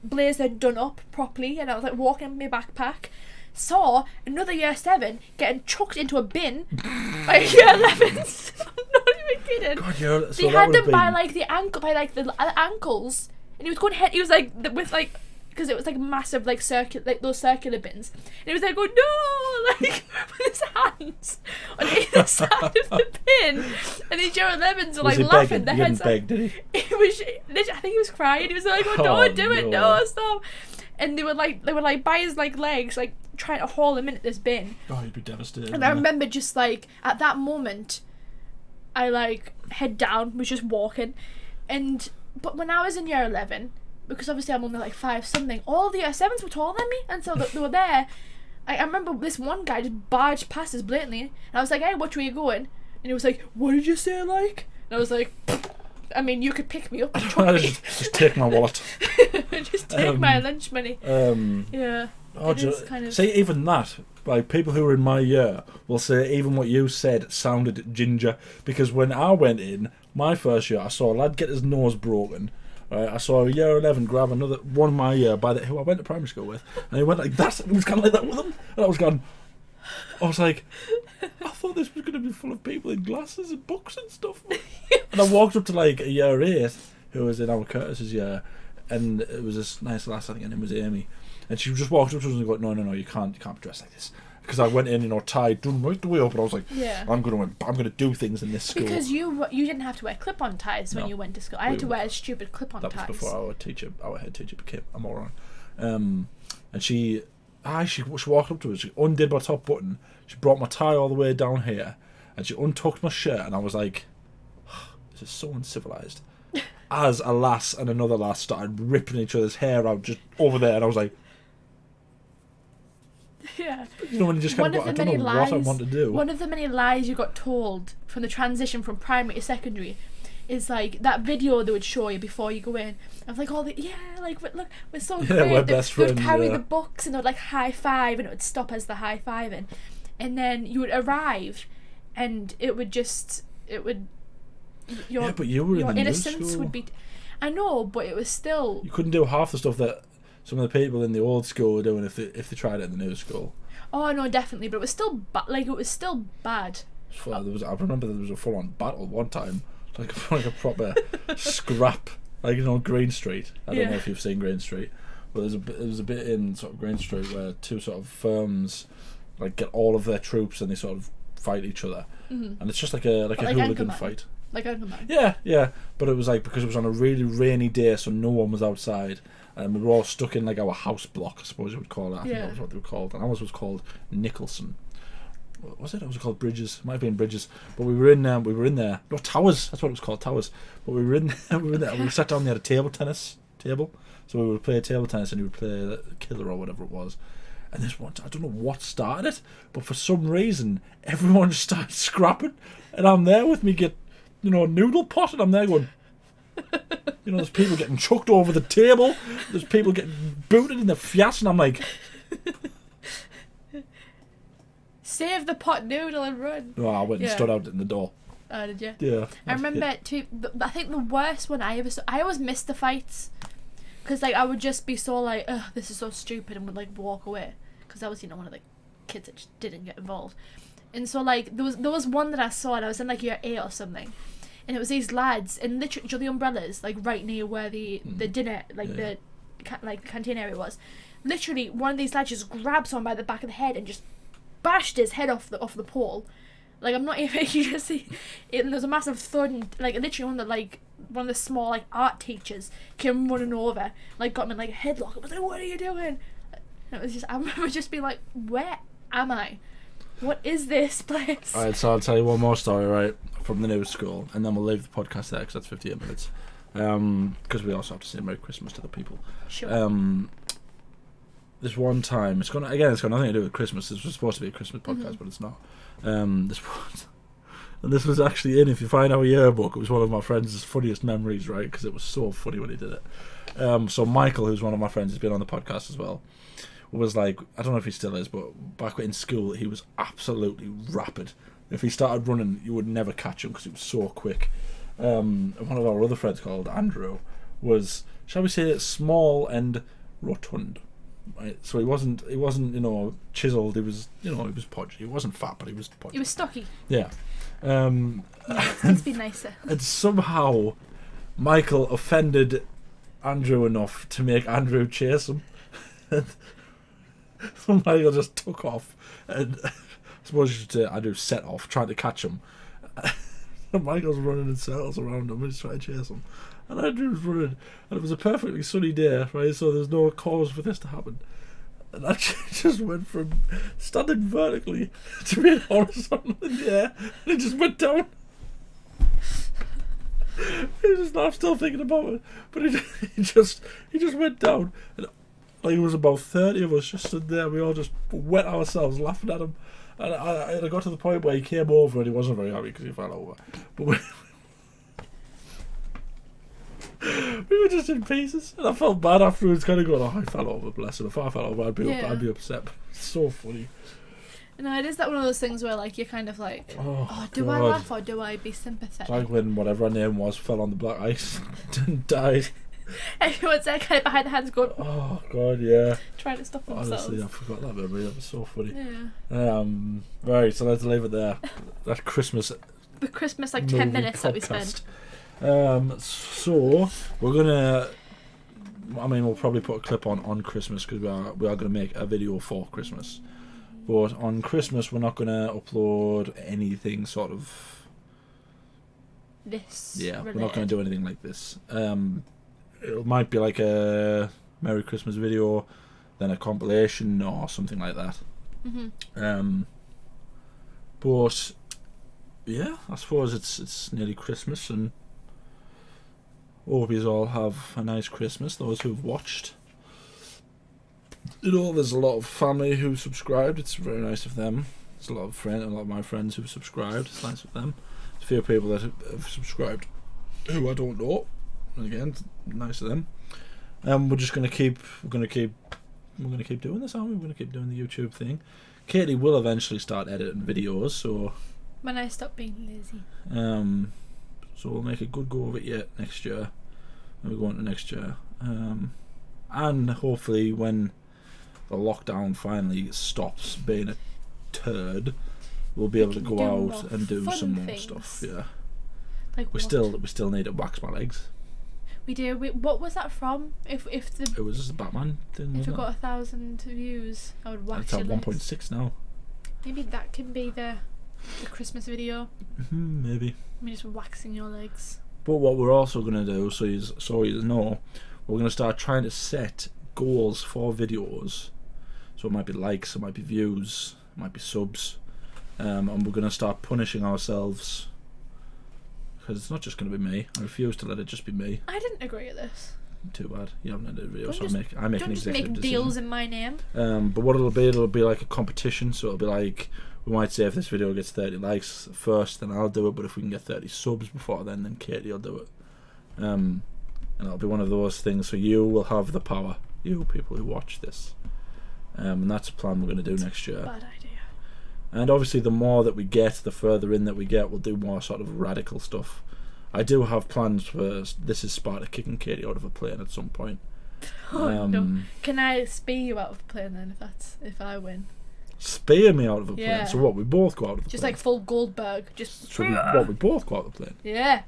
blazer done up properly, and I was walking with my backpack. Saw another year 7 getting chucked into a bin by year 11s. I'm not even kidding. God, they had them by the ankles, and he was going head. He was because it was massive those circular bins, and he was going no, with his hands on either side of the bin, and these year 11s were laughing their heads off. Did he? It was, I think he was crying. He was like, oh, don't do it, no, stop. And they were by his legs, trying to haul him in at this bin. Oh, he'd be devastated. And I remember just at that moment, I head down, was just walking, but when I was in year 11, because obviously I'm only 5 something, all the year 7s were taller than me, and so they were there. I remember this one guy just barged past us blatantly, and I was like, hey, which way are you going? And he was like, what did you say, And I was like, I mean, you could pick me up and chuck me. just take my wallet. Just take my lunch money. Yeah. See, even that, like, people who were in my year will say even what you said sounded ginger, because when I went in my first year, I saw a lad get his nose broken. Right, I saw a year 11 grab another one of my year who I went to primary school with, and he went like that. It was kind of like that with him, and I was like, I thought this was going to be full of people in glasses and books and stuff. And I walked up to like a year 8 who was in our Curtis's year, and it was this nice lass, I think her name was Amy, and she just walked up to us and go, no, you can't be dressed like this. Because I went in, tied, done right the way up, and I was like, I'm gonna do things in this school. Because you didn't have to wear clip-on ties when you went to school. I had to wear stupid clip-on ties. That was before our head teacher became a moron. And she walked up to us, she undid my top button, she brought my tie all the way down here, and she untucked my shirt, and I was like, this is so uncivilised. As a lass and another lass started ripping each other's hair out just over there, and I was like, yeah. You know, when you just kind of go, I don't know what I want to do. One of the many lies you got told from the transition from primary to secondary is like that video they would show you before you go in of like all the look, we're so great. We're best friends. They would carry the books and they would like high five, and it would stop as the high fiving, and then you would arrive, and but you were your in the innocence new school. would be. I know, but it was still. You couldn't do half the stuff that some of the people in the old school were doing if they tried it in the new school. Oh no, definitely, but it was still it was still bad. I remember there was a full-on battle one time, like a proper scrap, like Green Street. I don't know if you've seen Green Street, but there was a bit in sort of Green Street where two sort of firms like get all of their troops and they sort of fight each other, and it's just like a hooligan fight. Like Anchorman. Yeah, but it was like because it was on a really rainy day, so no one was outside. And we were all stuck in like our house block, I suppose you would call it. I think that was what they were called. And ours was called Nicholson. What was it? It was called Bridges. It might have been Bridges. But we were in there. No, Towers. That's what it was called, Towers. But we were in there. We sat down. They had a table tennis table. So we would play table tennis, and he would play the Killer or whatever it was. And this one, I don't know what started it, but for some reason, everyone just started scrapping. And I'm there with me noodle pot, and I'm there going. There's people getting chucked over the table. There's people getting booted in the fiat, and I'm like, save the pot noodle and run. Oh, I went and stood out in the door. Oh, did you? Yeah. I remember too. I think the worst one I always missed the fights, because like I would just be so like, ugh, this is so stupid, and would like walk away, because I was one of the kids that just didn't get involved. And so like there was one that I saw, and I was in like year 8 or something. And it was these lads, and literally the umbrellas, like right near where the dinner, the canteen area was. Literally, one of these lads just grabbed someone by the back of the head and just bashed his head off the pole. Like, I'm not even. You just see, there was a massive thud, and like literally one of the small like art teachers came running over, like got him in like a headlock. I was like, "What are you doing?" And it was just, I remember just being like, "Where am I? What is this place?" Alright, so I'll tell you one more story, right, from the new school, and then we'll leave the podcast there because that's 58 minutes. Because we also have to say Merry Christmas to the people. Sure. This one time, it's got nothing to do with Christmas. This was supposed to be a Christmas podcast, but it's not. This was actually if you find our yearbook, it was one of my friends' funniest memories, right? Because it was so funny when he did it. So Michael, who's one of my friends, has been on the podcast as well. Was like, I don't know if he still is, but back in school he was absolutely rapid. If he started running, you would never catch him because he was so quick. And one of our other friends called Andrew was, shall we say, small and rotund. Right? So he wasn't chiseled. He was he was podgy. He wasn't fat, but he was podgy. He was stocky. Yeah. Let's be nicer. And somehow Michael offended Andrew enough to make Andrew chase him. So Michael just took off, and I suppose you should say Andrew set off trying to catch him. And Michael's running in circles around him and he's trying to chase him. And Andrew's running, and it was a perfectly sunny day, right? So there's no cause for this to happen. And Andrew just went from standing vertically to being horizontal in the air, and he just went down. I'm still thinking about it, but he just went down, and like it was about 30 of us just stood there. We all just wet ourselves laughing at him, and I got to the point where he came over and he wasn't very happy because he fell over. But We were just in pieces, and I felt bad afterwards. Kind of going, "Oh, I fell over, bless him. If I fell over, I'd be upset." But it's so funny. No, it is that one of those things where like you're kind of like, oh do I God. laugh or do I be sympathetic? It's like when whatever her name was fell on the black ice and died. Everyone's there kind of behind the hands going, Oh God, yeah. trying to stop themselves. Honestly, I forgot that memory. That was so funny. Yeah. Right, so let's leave it there. That Christmas. The Christmas like 10 minutes that we podcast. spent. So we're gonna. I mean, we'll probably put a clip on Christmas because we are gonna make a video for Christmas. But on Christmas, we're not gonna upload anything sort of. This. Yeah, related. we're not gonna do anything like this. It might be like a Merry Christmas video, then a compilation or something like that. Mm-hmm. But yeah, I suppose it's nearly Christmas, and hope you all have a nice Christmas. Those who've watched, there's a lot of family who subscribed. It's very nice of them. There's a lot of my friends who've subscribed. It's nice of them. There's a few people that have subscribed who I don't know. And again, nice of them. We're just gonna keep doing this, aren't we? We're gonna keep doing the YouTube thing. Katie will eventually start editing videos, so when I stop being lazy. So we'll make a good go of it yet next year. And we're going to next year. And hopefully when the lockdown finally stops being a turd, we'll be able to go out and do some more stuff. Yeah. Like we still need to wax my legs. We do. What was that from? It was just a Batman thing. If it got 1,000 views, I would wax your legs. It's at 1.6 now. Maybe that can be the Christmas video. Maybe. Me just waxing your legs. But what we're also gonna do, so you know, we're gonna start trying to set goals for videos. So it might be likes, it might be views, it might be subs, and we're gonna start punishing ourselves. Because it's not just going to be me. I refuse to let it just be me. I didn't agree with this. Too bad. You haven't edited a video, so I make an don't just executive make decision. deals in my name. But what it'll be like a competition. So it'll be like, we might say if this video gets 30 likes first, then I'll do it. But if we can get 30 subs before then Katie will do it. And it'll be one of those things. So you will have the power. You people who watch this. And that's a plan we're going to do next year. Bad idea. And obviously the more that we get, the further in that we get, we'll do more sort of radical stuff. I do have plans for This Is Sparta kicking Katie out of a plane at some point. Oh no. Can I spear you out of a plane then if I win? Spear me out of a plane? Yeah. So what, we both go out of the just plane? like full Goldberg. So we both go out of the plane? Yeah.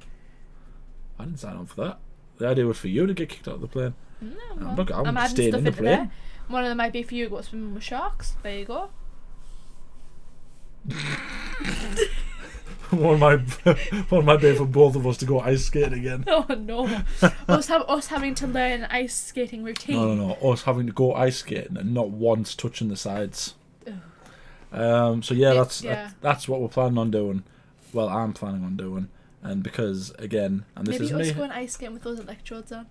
I didn't sign up for that. The idea was for you to get kicked out of the plane. No, I'm adding staying stuff in the into plane. there. One of them might be for you to go swimming with sharks. There you go. One might be for both of us to go ice skating again. Oh no. us having to learn an ice skating routine. No. Us having to go ice skating and not once touching the sides. So yeah, that's what we're planning on doing. Well, I'm planning on doing, and because again, and this is me. Maybe us going ice skating with those electrodes on.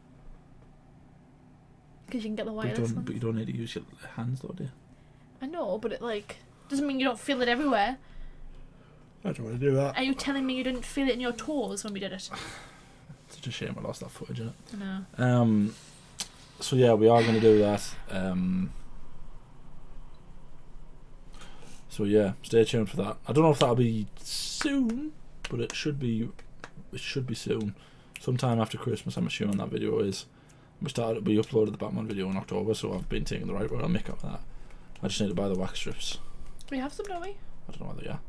Because you can get the wireless ones. But you don't need to use your hands, though, do you? I know, but it doesn't mean you don't feel it everywhere. I don't want to do that. Are you telling me you didn't feel it in your toes when we did it? It's such a shame I lost that footage, isn't it? I know. So yeah, we are going to do that. So yeah, stay tuned for that. I don't know if that'll be soon, but it should be soon. Sometime after Christmas, I'm assuming that video is. We uploaded the Batman video in October, so I've been taking the right road. I'll make up for that. I just need to buy the wax strips. We have some, don't we? I don't know whether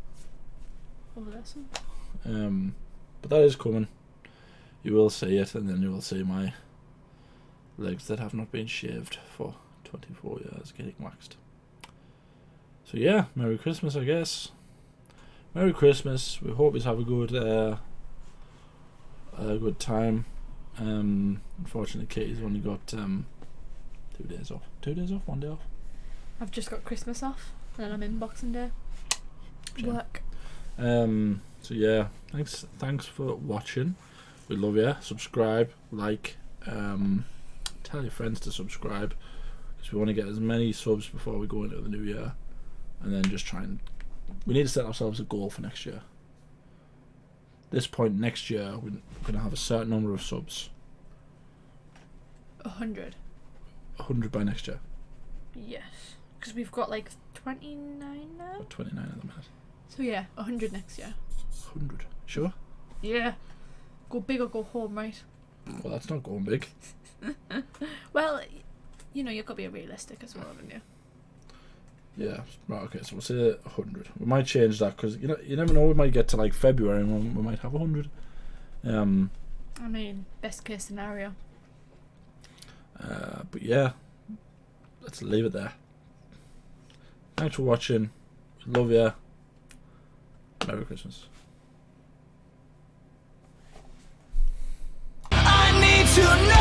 Over there, some. But that is coming. You will see it, and then you will see my legs that have not been shaved for 24 years getting waxed. So yeah, Merry Christmas, I guess. Merry Christmas. We hope you have a good time. Unfortunately, Katie's only got 2 days off. 2 days off, 1 day off. I've just got Christmas off, and then I'm in Boxing Day. Shame. Work. So yeah, thanks for watching. We love you. Subscribe, like, tell your friends to subscribe, because we want to get as many subs before we go into the new year, and then just we need to set ourselves a goal for next year. This point next year, we're going to have a certain number of subs, 100. 100 by next year. Yes. Because we've got like 29 now. 29 at the minute. So yeah, 100 next year. 100. Sure? Yeah. Go big or go home, right? Well, that's not going big. Well, you know, you've got to be realistic as well, haven't you? Yeah. Right, okay, so we'll say 100. We might change that because, you know, you never know, we might get to like February and we might have 100. I mean, best case scenario. But yeah, let's leave it there. Thanks for watching. Love ya. Merry Christmas. I need to know.